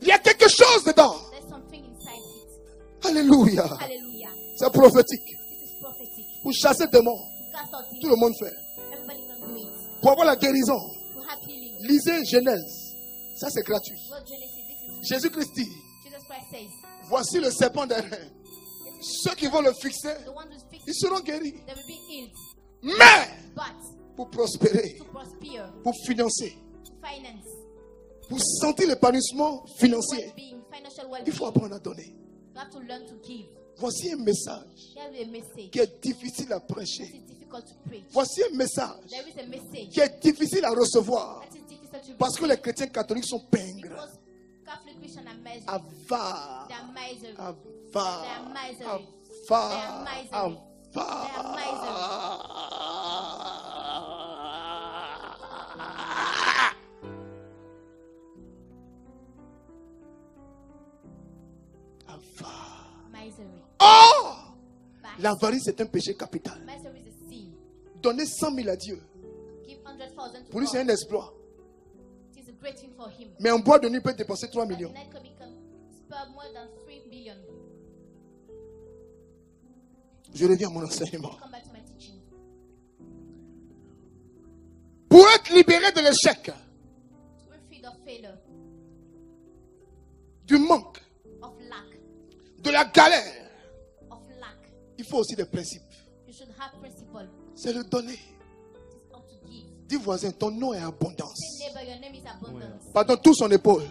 Speaker 1: Il y a quelque chose dedans.
Speaker 3: There's something inside it.
Speaker 1: Alléluia.
Speaker 3: Hallelujah.
Speaker 1: C'est prophétique.
Speaker 3: This is prophetic.
Speaker 1: Pour chasser des démons,
Speaker 3: To cast out
Speaker 1: tout le
Speaker 3: demons.
Speaker 1: monde fait.
Speaker 3: Everybody can do it.
Speaker 1: Pour avoir la guérison,
Speaker 3: To have healing.
Speaker 1: lisez Genèse. Ça, c'est gratuit.
Speaker 3: Well, Genesis, this is
Speaker 1: Jésus-Christ dit,
Speaker 3: Jesus Christ says,
Speaker 1: voici le serpent des reins. Ceux qui vont le fixer,
Speaker 3: the one who speaks,
Speaker 1: ils seront guéris.
Speaker 3: they will be healed.
Speaker 1: Mais
Speaker 3: But
Speaker 1: pour prospérer,
Speaker 3: to prosper,
Speaker 1: pour financer,
Speaker 3: to finance,
Speaker 1: pour sentir l'épanouissement financier,
Speaker 3: well-being, financial
Speaker 1: il
Speaker 3: well-being,
Speaker 1: faut apprendre à donner.
Speaker 3: you have to learn to give.
Speaker 1: Voici un message
Speaker 3: There is a message
Speaker 1: qui est difficile à
Speaker 3: that
Speaker 1: prêcher.
Speaker 3: is difficult to preach.
Speaker 1: Voici un message
Speaker 3: There is a message
Speaker 1: qui est difficile à recevoir.
Speaker 3: that is difficult to
Speaker 1: Parce que les chrétiens catholiques sont pingres.
Speaker 3: because Catholic Christians are miserly.
Speaker 1: Avares.
Speaker 3: They are miserly.
Speaker 1: Avares.
Speaker 3: They are miserly.
Speaker 1: Avares.
Speaker 3: They are miserly.
Speaker 1: Avares.
Speaker 3: Misery.
Speaker 1: Oh!
Speaker 3: But
Speaker 1: L'avarice est un péché capital.
Speaker 3: misery is a sin.
Speaker 1: Donner 100 000 à Dieu,
Speaker 3: Give 100,000 to
Speaker 1: pour lui c'est
Speaker 3: God.
Speaker 1: un exploit.
Speaker 3: It is a great thing for him.
Speaker 1: Mais en bois de nuit, il peut dépenser 3
Speaker 3: But
Speaker 1: millions.
Speaker 3: tonight can prepare more than 3 billion.
Speaker 1: Je reviens à mon enseignement.
Speaker 3: Come back to my teaching.
Speaker 1: Pour être libéré de l'échec,
Speaker 3: To be freed of failure,
Speaker 1: du manque,
Speaker 3: of lack,
Speaker 1: de la galère,
Speaker 3: of lack.
Speaker 1: il faut aussi des principes.
Speaker 3: You should have principle.
Speaker 1: C'est le donner.
Speaker 3: It's up to give.
Speaker 1: Dis voisin, ton nom est abondance.
Speaker 3: Say neighbor, your name is abundance.
Speaker 1: Pardon, touche son épaule.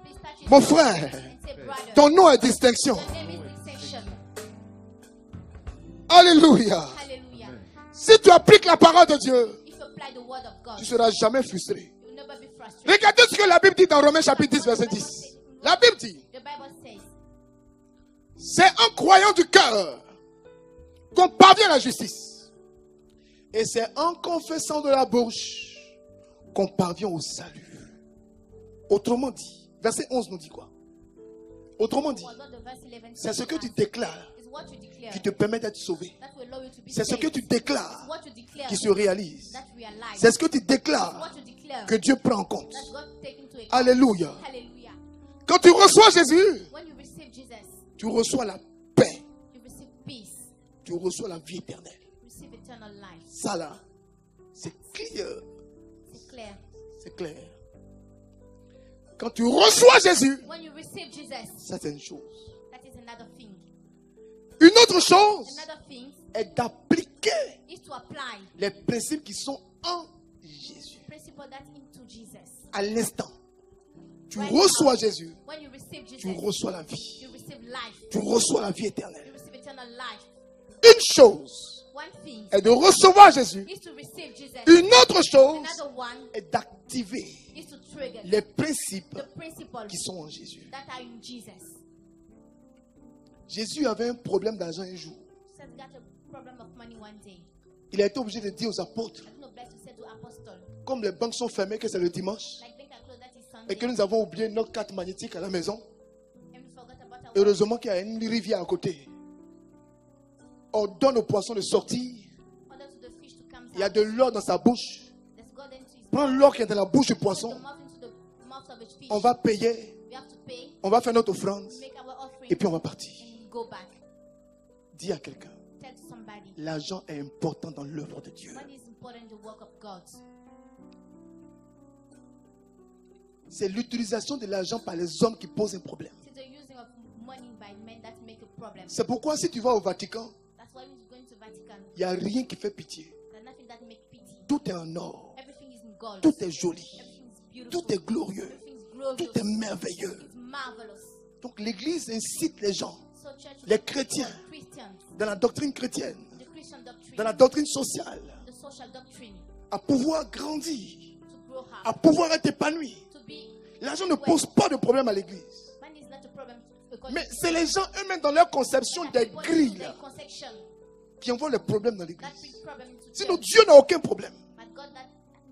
Speaker 3: Please touch his
Speaker 1: Mon
Speaker 3: hand
Speaker 1: frère,
Speaker 3: and say, brother,
Speaker 1: ton nom est distinction.
Speaker 3: your name is distinction.
Speaker 1: Alléluia.
Speaker 3: Hallelujah.
Speaker 1: Si tu appliques la parole de Dieu,
Speaker 3: If you apply the word of God,
Speaker 1: tu ne seras jamais frustré.
Speaker 3: you will never be frustrated.
Speaker 1: Regardez ce que la Bible dit dans Romains chapitre 10, verset 10. La Bible dit,
Speaker 3: The Bible says,
Speaker 1: c'est en croyant du cœur qu'on parvient à la justice. Et c'est en confessant de la bouche qu'on parvient au salut. Autrement dit, verset 11 nous dit quoi? Autrement dit,
Speaker 3: what the verse 11
Speaker 1: c'est ce
Speaker 3: says
Speaker 1: que tu
Speaker 3: is
Speaker 1: déclares
Speaker 3: what you declare
Speaker 1: qui te permet d'être sauvé.
Speaker 3: that will allow you to be
Speaker 1: C'est ce
Speaker 3: saved.
Speaker 1: que tu déclares
Speaker 3: What you declare
Speaker 1: qui se réalise.
Speaker 3: that realize.
Speaker 1: C'est ce que tu déclares
Speaker 3: What you declare
Speaker 1: que Dieu prend en compte.
Speaker 3: that God take into account.
Speaker 1: Alléluia.
Speaker 3: Hallelujah.
Speaker 1: Quand tu reçois Jésus,
Speaker 3: When you receive Jesus,
Speaker 1: tu reçois la paix.
Speaker 3: you receive peace.
Speaker 1: Tu reçois la vie éternelle.
Speaker 3: You receive eternal life.
Speaker 1: Ça là, c'est clair.
Speaker 3: It's clear.
Speaker 1: C'est clair. Quand tu reçois Jésus,
Speaker 3: When you receive Jesus,
Speaker 1: ça c'est une chose.
Speaker 3: that is another thing.
Speaker 1: Une autre chose
Speaker 3: Another thing
Speaker 1: est d'appliquer
Speaker 3: is to apply
Speaker 1: les principes qui sont en Jésus.
Speaker 3: principle that's into Jesus.
Speaker 1: À l'instant, tu reçois Jésus,
Speaker 3: When you receive Jesus,
Speaker 1: tu reçois la vie.
Speaker 3: you receive life.
Speaker 1: Tu reçois la vie
Speaker 3: You
Speaker 1: éternelle.
Speaker 3: receive eternal life.
Speaker 1: Une chose
Speaker 3: One thing
Speaker 1: est de recevoir Jésus.
Speaker 3: is to receive Jesus.
Speaker 1: Une autre chose
Speaker 3: Another one
Speaker 1: est d'activer
Speaker 3: is to trigger
Speaker 1: les principes
Speaker 3: the principles
Speaker 1: qui sont en Jésus.
Speaker 3: that are in Jesus.
Speaker 1: Jésus avait un problème d'argent un jour.
Speaker 3: Jesus got a problem of money one day.
Speaker 1: Il a été obligé de dire aux apôtres,
Speaker 3: I don't know to say to apostle,
Speaker 1: comme les banques sont fermées, que c'est le dimanche,
Speaker 3: like bank are closed, that is
Speaker 1: et que
Speaker 3: Sunday,
Speaker 1: nous avons oublié notre carte magnétique à la maison.
Speaker 3: and we forgot about our
Speaker 1: Heureusement qu'il y a une rivière à côté. On donne au poisson de sortir.
Speaker 3: order to the fish to come
Speaker 1: Il y a
Speaker 3: out.
Speaker 1: de l'or dans sa bouche.
Speaker 3: Let's go then to his
Speaker 1: Prends l'or qui est dans la bouche du
Speaker 3: put
Speaker 1: poisson.
Speaker 3: the mouth into the mouth of a fish.
Speaker 1: On va payer.
Speaker 3: We have to pay,
Speaker 1: On va faire notre offrande.
Speaker 3: make our offering,
Speaker 1: Et puis on va partir.
Speaker 3: and go back.
Speaker 1: Dis à quelqu'un,
Speaker 3: Tell somebody.
Speaker 1: l'argent est important dans l'œuvre de Dieu.
Speaker 3: Money is important in the work of God.
Speaker 1: C'est l'utilisation de l'argent par les hommes qui pose un problème.
Speaker 3: It's the using of money by men that make a problem.
Speaker 1: C'est pourquoi si tu vas au Vatican,
Speaker 3: That's why when you're going to Vatican,
Speaker 1: il n'y a rien qui fait pitié.
Speaker 3: there's nothing that make pity.
Speaker 1: Tout est en or.
Speaker 3: Everything is in gold.
Speaker 1: Tout est joli.
Speaker 3: Everything is beautiful.
Speaker 1: Tout est glorieux.
Speaker 3: Everything is glorious.
Speaker 1: Tout est merveilleux.
Speaker 3: It's marvelous.
Speaker 1: Donc l'église incite les gens,
Speaker 3: So church,
Speaker 1: les chrétiens,
Speaker 3: Christians,
Speaker 1: dans la doctrine chrétienne,
Speaker 3: the Christian doctrine,
Speaker 1: dans la doctrine sociale,
Speaker 3: the social doctrine,
Speaker 1: à pouvoir grandir,
Speaker 3: to grow up,
Speaker 1: à pouvoir être épanoui.
Speaker 3: to be.
Speaker 1: L'argent ne pose pas de problème à l'église.
Speaker 3: Money is not a problem. Because
Speaker 1: Mais c'est les gens eux-mêmes dans leur conception des
Speaker 3: people
Speaker 1: grilles
Speaker 3: in their conception
Speaker 1: qui envoient les problèmes dans
Speaker 3: that
Speaker 1: l'église.
Speaker 3: brings problem into
Speaker 1: Sinon
Speaker 3: them.
Speaker 1: Dieu n'a aucun problème.
Speaker 3: But God that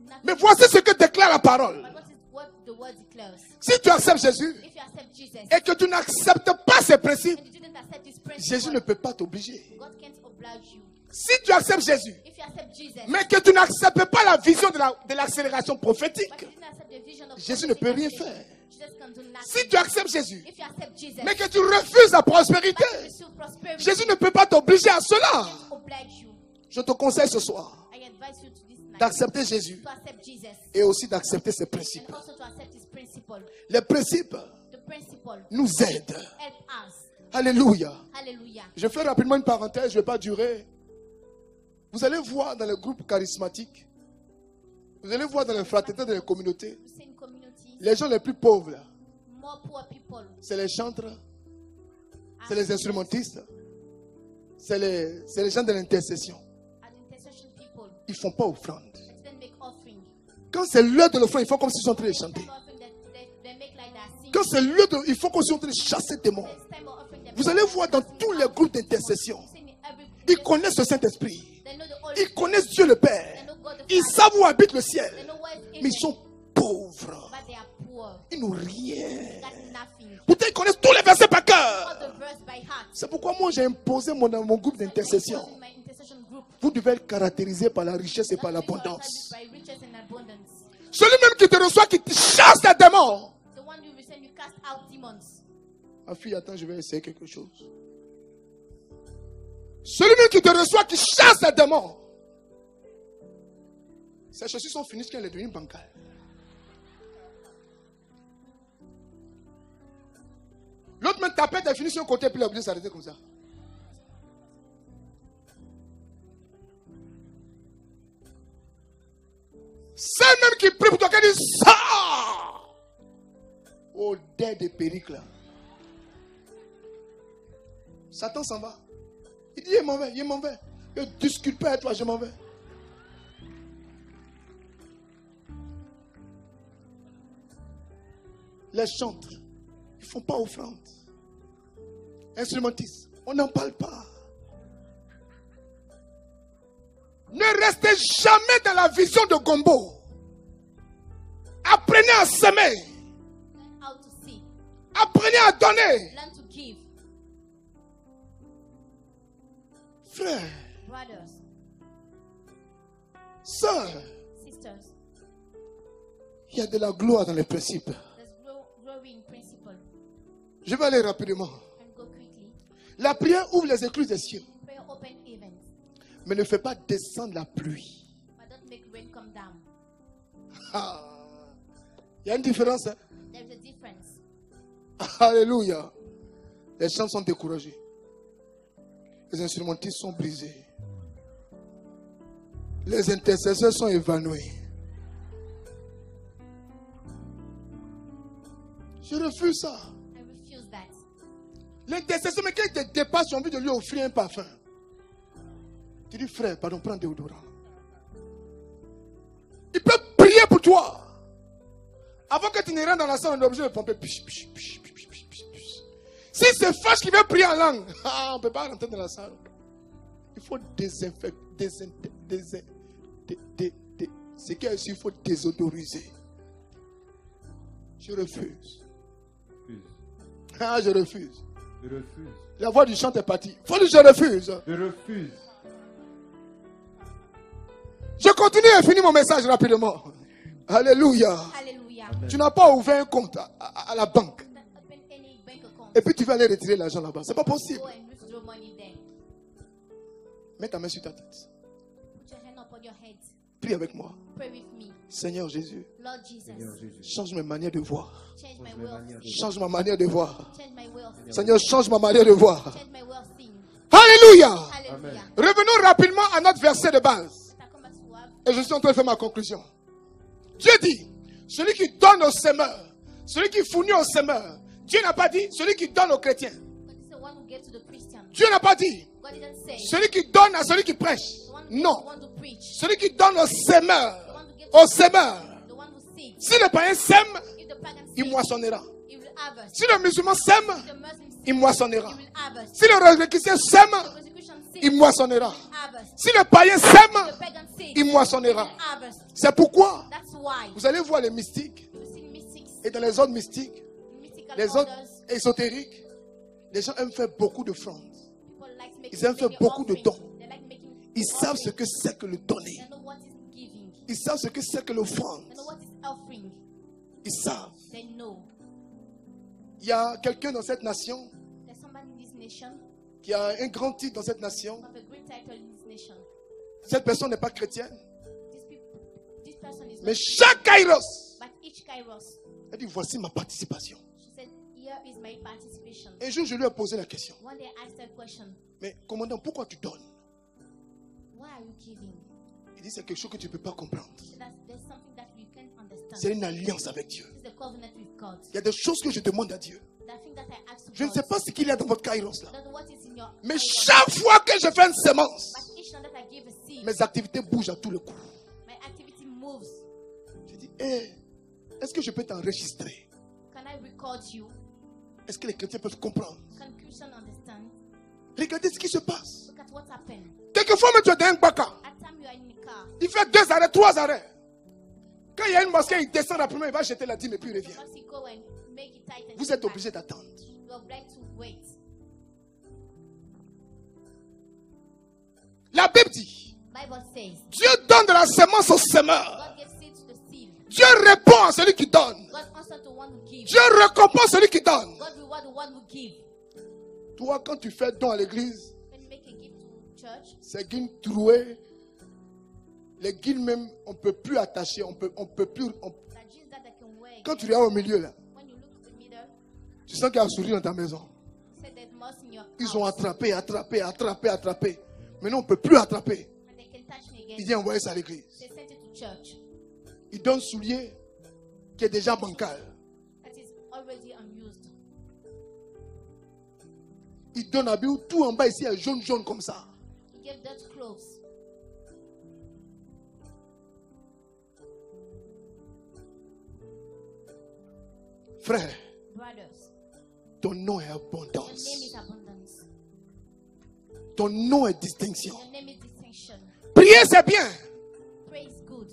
Speaker 3: nothing.
Speaker 1: Mais voici ce que déclare la parole.
Speaker 3: But what the word declares.
Speaker 1: Si tu acceptes Jésus
Speaker 3: If you accept Jesus
Speaker 1: et que tu n'acceptes pas ses principes,
Speaker 3: and you didn't accept His principle,
Speaker 1: Jésus ne peut pas t'obliger.
Speaker 3: God can't oblige you.
Speaker 1: Si tu acceptes Jésus,
Speaker 3: If you accept Jesus,
Speaker 1: mais que tu n'acceptes pas la vision de l'accélération
Speaker 3: but
Speaker 1: prophétique,
Speaker 3: you didn't accept the vision of
Speaker 1: Jésus
Speaker 3: God,
Speaker 1: ne peut
Speaker 3: you
Speaker 1: rien
Speaker 3: didn't
Speaker 1: faire.
Speaker 3: Jesus can do nothing.
Speaker 1: Si tu acceptes Jésus,
Speaker 3: If you accept Jesus,
Speaker 1: mais que tu refuses la prospérité,
Speaker 3: but you receive prosperity,
Speaker 1: Jésus ne peut pas t'obliger à cela.
Speaker 3: can't oblige you.
Speaker 1: Je te conseille ce soir
Speaker 3: I advise you to this night
Speaker 1: d'accepter Jésus
Speaker 3: to accept Jesus
Speaker 1: et aussi d'accepter ses principes.
Speaker 3: and also to accept His principle.
Speaker 1: Les principes
Speaker 3: The principle
Speaker 1: nous aident.
Speaker 3: help us.
Speaker 1: Alléluia.
Speaker 3: Hallelujah.
Speaker 1: Je fais rapidement une parenthèse, je ne vais pas durer. Vous allez voir dans les groupes charismatiques, vous allez voir dans les fraternités, dans les communautés,
Speaker 3: You see in communities,
Speaker 1: les gens les plus pauvres, là,
Speaker 3: more poor people,
Speaker 1: c'est les chantres, c'est les instrumentistes, c'est les gens de l'intercession.
Speaker 3: are the intercession people
Speaker 1: Ils ne font pas offrande.
Speaker 3: that then make offering.
Speaker 1: Quand c'est l'heure de l'offrande, ils font comme s'ils sont en train de chanter.
Speaker 3: Time of offering that they make like that sing.
Speaker 1: Quand c'est l'heure de, ils font comme s'ils sont en train de chasser des démons.
Speaker 3: It's time of offering that
Speaker 1: Vous allez voir dans tous les groupes d'intercession, ils connaissent le Saint-Esprit.
Speaker 3: They know the Holy
Speaker 1: Ils connaissent Dieu le Père.
Speaker 3: They know God the
Speaker 1: Ils
Speaker 3: Father.
Speaker 1: savent où habite le
Speaker 3: They
Speaker 1: ciel.
Speaker 3: know where it's in
Speaker 1: Mais ils
Speaker 3: them,
Speaker 1: sont pauvres.
Speaker 3: but they are poor.
Speaker 1: Ils n'ont rien.
Speaker 3: They got nothing.
Speaker 1: Pourtant, ils connaissent tous les versets par
Speaker 3: All
Speaker 1: cœur.
Speaker 3: the verse by heart.
Speaker 1: C'est pourquoi moi j'ai imposé mon groupe d'intercession.
Speaker 3: In my intercession group,
Speaker 1: Vous devez être caractérisé par la richesse et par
Speaker 3: not being
Speaker 1: l'abondance.
Speaker 3: characterized by riches and abundance.
Speaker 1: Celui même qui te reçoit, qui te chasse les démons,
Speaker 3: The one you receive, you cast out demons.
Speaker 1: Ma fille, attends, je vais essayer quelque chose. Celui-même qui te reçoit, qui chasse les démons. Ses chaussures sont finies quand elle est devenue bancale. L'autre me tapait, elle finit sur un côté, puis il a oublié de s'arrêter comme ça. C'est même qui prie pour toi, qui dit ça. Au dé de péricle. Satan s'en va. Il dit, il est mauvais, il est mauvais. Je ne discute pas avec toi, je m'en vais. Les chantres, ils ne font pas offrande. Instrumentistes, on n'en parle pas. Ne restez jamais dans la vision de Gombo. Apprenez à semer.
Speaker 3: Learn how to see.
Speaker 1: Apprenez à donner.
Speaker 3: Learn to give.
Speaker 1: Frères,
Speaker 3: Brothers,
Speaker 1: sœurs,
Speaker 3: sisters,
Speaker 1: il y a de la gloire dans les principes.
Speaker 3: there's glory in principle.
Speaker 1: Je vais aller rapidement.
Speaker 3: And go quickly.
Speaker 1: La prière ouvre les écluses des cieux,
Speaker 3: Prayer open heavens,
Speaker 1: mais ne fait pas descendre la pluie.
Speaker 3: but don't make rain come down.
Speaker 1: Ah, il y a une différence. Hein?
Speaker 3: There's a difference.
Speaker 1: Alléluia. Les chants sont découragés. Les instrumentistes sont brisés. Les intercesseurs sont évanouis. Je refuse ça.
Speaker 3: I refuse that.
Speaker 1: L'intercesseur, mais quand il te dépasse, tu as envie de lui offrir un parfum. Tu dis, frère, pardon, prends déodorant. Il peut prier pour toi. Avant que tu ne rentres dans la salle, on est obligé de pomper. Si c'est Fâche qui veut prier en langue, on ne peut pas rentrer dans la salle. Il faut désinfecter. C'est qu'il faut désodoriser. Je refuse. Ah, je refuse.
Speaker 5: Je refuse.
Speaker 1: La voix du chant est partie. Faut dire je refuse.
Speaker 5: Je refuse.
Speaker 1: Je continue et finis mon message rapidement. Alléluia.
Speaker 3: Hallelujah.
Speaker 1: Tu n'as pas ouvert un compte à la banque.
Speaker 3: Not open any bank account.
Speaker 1: Et puis tu vas aller retirer l'argent là-bas. C'est pas possible.
Speaker 3: Go and withdraw money there.
Speaker 1: Mets ta main sur ta tête.
Speaker 3: Put your hand upon your head.
Speaker 1: Prie avec moi.
Speaker 3: Pray with me.
Speaker 1: Seigneur Jésus,
Speaker 3: Lord Jesus,
Speaker 5: Seigneur Jésus.
Speaker 1: change mes manières de voir.
Speaker 3: change my way of seeing.
Speaker 1: Change ma manière de voir.
Speaker 3: Change my way of seeing.
Speaker 1: Seigneur, change ma manière de voir.
Speaker 3: Change my way of seeing.
Speaker 1: Alléluia.
Speaker 3: Hallelujah.
Speaker 1: Revenons rapidement à notre verset de base.
Speaker 3: Let us come back to our
Speaker 1: Et je suis en train de faire ma conclusion. Dieu dit, celui qui donne au semeur, celui qui fournit au semeur. Dieu n'a pas dit, celui qui donne aux chrétiens.
Speaker 3: God is the one who gave to the Christian.
Speaker 1: Dieu n'a pas dit,
Speaker 3: God didn't say
Speaker 1: celui qui donne à celui qui prêche.
Speaker 3: the one,
Speaker 1: Non.
Speaker 3: the one to preach.
Speaker 1: Celui qui donne au semeur.
Speaker 3: The one who gives
Speaker 1: Au semeur.
Speaker 3: the one who seeks.
Speaker 1: Si le païen sème,
Speaker 3: If the pagan
Speaker 1: il
Speaker 3: seeks,
Speaker 1: moissonnera.
Speaker 3: he will harvest.
Speaker 1: Si le musulman sème,
Speaker 3: If the Muslim seeks,
Speaker 1: il moissonnera.
Speaker 3: he will harvest.
Speaker 1: Si le chrétien sème,
Speaker 3: The persecution seeks,
Speaker 1: il moissonnera.
Speaker 3: he will harvest.
Speaker 1: Si le païen
Speaker 3: The
Speaker 1: sème,
Speaker 3: pagan seeks,
Speaker 1: il
Speaker 3: he
Speaker 1: moissonnera.
Speaker 3: will harvest.
Speaker 1: C'est pourquoi
Speaker 3: That's why
Speaker 1: vous allez voir les mystiques
Speaker 3: you see mystics,
Speaker 1: et dans les autres mystiques,
Speaker 3: mystical
Speaker 1: les autres
Speaker 3: orders,
Speaker 1: ésotériques, les gens aiment faire beaucoup de frondes.
Speaker 3: people like making
Speaker 1: Ils aiment faire
Speaker 3: many
Speaker 1: beaucoup de
Speaker 3: offerings.
Speaker 1: dons.
Speaker 3: They like making
Speaker 1: Ils savent
Speaker 3: offerings.
Speaker 1: ce que c'est que le donner.
Speaker 3: They know what is giving.
Speaker 1: Ils savent ce que c'est que l'offrande.
Speaker 3: They know what is offering.
Speaker 1: Ils savent.
Speaker 3: They know.
Speaker 1: Il y a quelqu'un dans cette nation
Speaker 3: There's somebody in this nation
Speaker 1: qui a un grand titre dans cette nation.
Speaker 3: who have a great title in this nation.
Speaker 1: Cette personne n'est pas chrétienne.
Speaker 3: This person is
Speaker 1: Mais
Speaker 3: not,
Speaker 1: chaque kairos,
Speaker 3: but each kairos.
Speaker 1: elle dit, voici ma participation.
Speaker 3: She said, here is my participation.
Speaker 1: Un jour, je lui ai posé la question.
Speaker 3: One day I asked her a question,
Speaker 1: Mais commandant, pourquoi tu donnes?
Speaker 3: why are you giving?
Speaker 1: Il dit, c'est quelque chose que tu ne peux pas comprendre.
Speaker 3: She said, there's something that you can't understand.
Speaker 1: C'est une alliance avec Dieu.
Speaker 3: This is the covenant with God.
Speaker 1: Il y a des choses que je demande à Dieu.
Speaker 3: The thing that I asked
Speaker 1: Je ne
Speaker 3: God,
Speaker 1: sais pas ce qu'il y a dans votre kairos là.
Speaker 3: I don't know what is in your
Speaker 1: Mais
Speaker 3: kairos,
Speaker 1: chaque fois que je fais une sémence,
Speaker 3: but each time that I give a seed,
Speaker 1: mes activités bougent à tout le coup.
Speaker 3: my activity moves.
Speaker 1: Je dis, est-ce que je peux t'enregistrer?
Speaker 3: Can I record you?
Speaker 1: Est-ce que les chrétiens peuvent comprendre?
Speaker 3: Can Christian understand?
Speaker 1: Regardez ce qui se passe.
Speaker 3: Look at what happened.
Speaker 1: Quelquefois, même tu es dans un baka.
Speaker 3: At time you are in the car,
Speaker 1: Il fait 2 arrêts, 3 arrêts. Quand il y a une mosquée, il descend rapidement, il va jeter la dîme et puis il revient.
Speaker 3: once you go and make it tight and
Speaker 1: Vous
Speaker 3: come
Speaker 1: êtes
Speaker 3: back,
Speaker 1: obligé d'attendre.
Speaker 3: you are obliged to wait.
Speaker 1: La Bible dit,
Speaker 3: Bible says,
Speaker 1: Dieu donne de la semence au semeur.
Speaker 3: God gives seed to the seed.
Speaker 1: Dieu répond à celui qui donne.
Speaker 3: God answers to one who gives.
Speaker 1: Dieu récompense celui qui donne.
Speaker 3: God reward the one who gives.
Speaker 1: Toi, quand tu fais don à l'église,
Speaker 3: When you make a gift to church,
Speaker 1: c'est guines trouées. Les guines même, on ne peut plus attacher. On peut plus.
Speaker 3: that jeans that I can wear.
Speaker 1: Quand tu regardes au milieu là,
Speaker 3: When you look at the middle,
Speaker 1: tu sens qu'il y a un sourire dans ta maison.
Speaker 3: say there's mouse in your
Speaker 1: Ils
Speaker 3: house.
Speaker 1: ont attrapé. Maintenant, on ne peut plus attraper.
Speaker 3: And they can touch me again.
Speaker 1: Il dit envoyer ça à l'église.
Speaker 3: They sent it to church.
Speaker 1: Il donne un soulier qui est déjà bancal.
Speaker 3: That is already unused.
Speaker 1: Il donne un habit où tout en bas ici est jaune comme ça.
Speaker 3: He gave dirty clothes.
Speaker 1: Frère,
Speaker 3: Brothers,
Speaker 1: ton nom est
Speaker 3: your name
Speaker 1: abondance.
Speaker 3: is abundance.
Speaker 1: Ton nom est distinction.
Speaker 3: Your name is distinction.
Speaker 1: Prier, c'est bien.
Speaker 3: Praise good.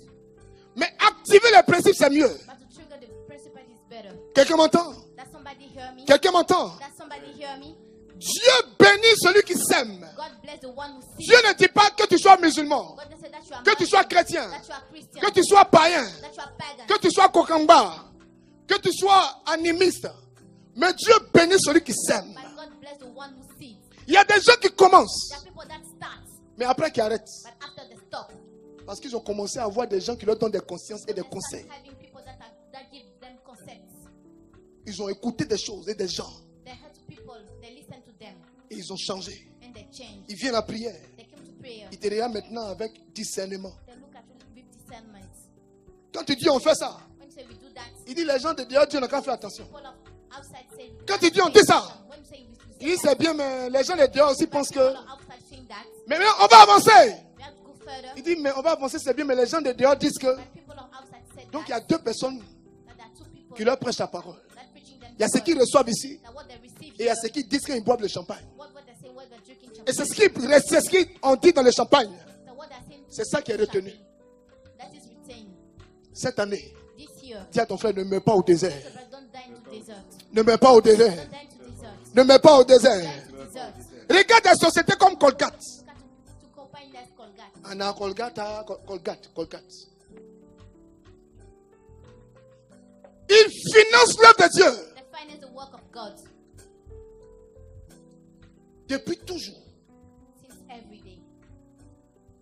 Speaker 1: Mais activer les principes, c'est mieux.
Speaker 3: But to trigger the principle is better.
Speaker 1: Quelqu'un m'entend?
Speaker 3: Does somebody hear me?
Speaker 1: Quelqu'un m'entend?
Speaker 3: Does somebody hear me?
Speaker 1: Dieu bénit celui qui s'aime.
Speaker 3: God bless the one who sees.
Speaker 1: Dieu ne dit pas que tu sois musulman,
Speaker 3: God doesn't say that you are
Speaker 1: que tu
Speaker 3: Muslim,
Speaker 1: sois chrétien,
Speaker 3: that you are Christian,
Speaker 1: que tu sois païen,
Speaker 3: that you are pagan,
Speaker 1: que tu sois kokamba, que tu sois animiste. Mais Dieu bénit celui qui s'aime.
Speaker 3: but God bless the one who sees.
Speaker 1: Il y a des gens qui commencent,
Speaker 3: There are people that start,
Speaker 1: mais après qui arrêtent.
Speaker 3: but after they stop.
Speaker 1: Parce qu'ils ont commencé à avoir des gens qui leur donnent des consciences et des
Speaker 3: They start
Speaker 1: conseils.
Speaker 3: having people that give them concepts.
Speaker 1: Ils ont écouté des choses et des gens.
Speaker 3: They heard to people, they listen to them,
Speaker 1: Et ils ont changé.
Speaker 3: and they change.
Speaker 1: Ils viennent à la prière.
Speaker 3: They came to prayer.
Speaker 1: Ils te regardent maintenant avec discernement.
Speaker 3: They look at you with discernment.
Speaker 1: Quand tu dis on fait ça,
Speaker 3: When you say we do that,
Speaker 1: il dit les gens de dehors, Dieu n'a qu'à faire attention.
Speaker 3: people of outside say.
Speaker 1: Quand tu dis on dit ça,
Speaker 3: When you say we
Speaker 1: il dit c'est bien, mais les gens de dehors aussi pensent que.
Speaker 3: people of outside think that,
Speaker 1: Mais on va avancer.
Speaker 3: we have to go further.
Speaker 1: Il dit mais on va avancer, c'est bien, mais les gens de dehors disent que.
Speaker 3: But people of outside said
Speaker 1: Donc il y a
Speaker 3: that,
Speaker 1: deux personnes
Speaker 3: that there are two people
Speaker 1: qui leur prêchent la parole.
Speaker 3: that preaching them
Speaker 1: Il y a
Speaker 3: the
Speaker 1: ceux qui
Speaker 3: word,
Speaker 1: reçoivent ici
Speaker 3: that what they receive
Speaker 1: et il y a
Speaker 3: here,
Speaker 1: ceux qui disent qu'ils boivent le champagne.
Speaker 3: what they say, what they're drinking
Speaker 1: Et c'est
Speaker 3: champagne.
Speaker 1: ce qu'on dit dans le champagne.
Speaker 3: So what they're saying,
Speaker 1: C'est ça qui est retenu.
Speaker 3: champagne, that is retained.
Speaker 1: Cette année,
Speaker 3: This year,
Speaker 1: dis à ton frère, ne meurs pas au désert.
Speaker 3: so that don't die into desert.
Speaker 1: Ne meurs pas au désert.
Speaker 3: Don't die into desert.
Speaker 1: Ne meurs pas au désert.
Speaker 3: Die into desert.
Speaker 1: Regarde des sociétés comme Colgate.
Speaker 3: Look at to combine that Colgate.
Speaker 1: Anna Colgate. Ils financent l'œuvre de Dieu
Speaker 3: They finance the work of God
Speaker 1: depuis toujours.
Speaker 3: since every day.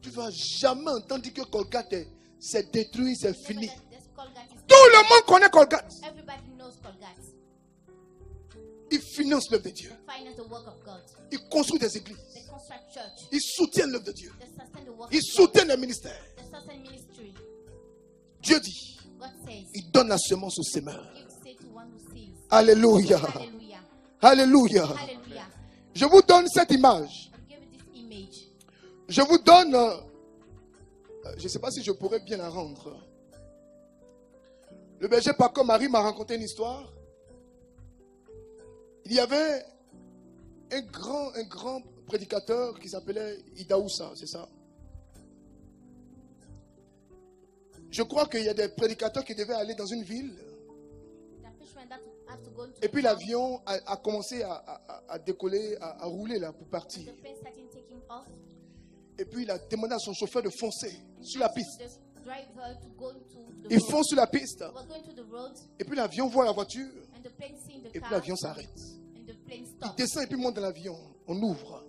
Speaker 1: Tu ne vas jamais entendre dire que Colgate c'est détruit, c'est
Speaker 3: Remember
Speaker 1: fini.
Speaker 3: that this Colgate is
Speaker 1: Tout le monde connaît Colgate.
Speaker 3: everybody knows Colgate.
Speaker 1: Ils financent l'œuvre de Dieu.
Speaker 3: They finance the work of God.
Speaker 1: Ils construisent des églises.
Speaker 3: They construct church.
Speaker 1: Ils soutiennent l'œuvre de Dieu.
Speaker 3: They sustain the work
Speaker 1: Ils
Speaker 3: of God.
Speaker 1: soutiennent les ministères.
Speaker 3: They sustain ministry.
Speaker 1: Dieu dit,
Speaker 3: God says,
Speaker 1: il donne la semence au semeur.
Speaker 3: give seed to one who sees.
Speaker 1: Alléluia.
Speaker 3: Hallelujah.
Speaker 1: Alléluia.
Speaker 3: Hallelujah.
Speaker 1: Je vous donne cette image.
Speaker 3: I'll give you this image.
Speaker 1: Je vous donne, je ne sais pas si je pourrais bien la rendre. Le berger Paco Marie m'a raconté une histoire. Il y avait un grand prédicateur qui s'appelait Idaoussa, c'est ça? Je crois qu'il y a des prédicateurs qui devaient aller dans une ville.
Speaker 3: There are fishermen that have to go into
Speaker 1: Et puis
Speaker 3: the town.
Speaker 1: l'avion a commencé à décoller, à rouler là pour partir.
Speaker 3: The plane started taking off.
Speaker 1: Et puis il a demandé à son chauffeur de foncer sur la piste.
Speaker 3: The driver to go into the
Speaker 1: Il
Speaker 3: road.
Speaker 1: fonce sur la piste.
Speaker 3: They were going to the road,
Speaker 1: Et puis l'avion voit la voiture.
Speaker 3: and the plane seen the
Speaker 1: Et puis
Speaker 3: car,
Speaker 1: l'avion s'arrête.
Speaker 3: and the plane
Speaker 1: Il
Speaker 3: stopped.
Speaker 1: descend et puis monte dans l'avion. On ouvre.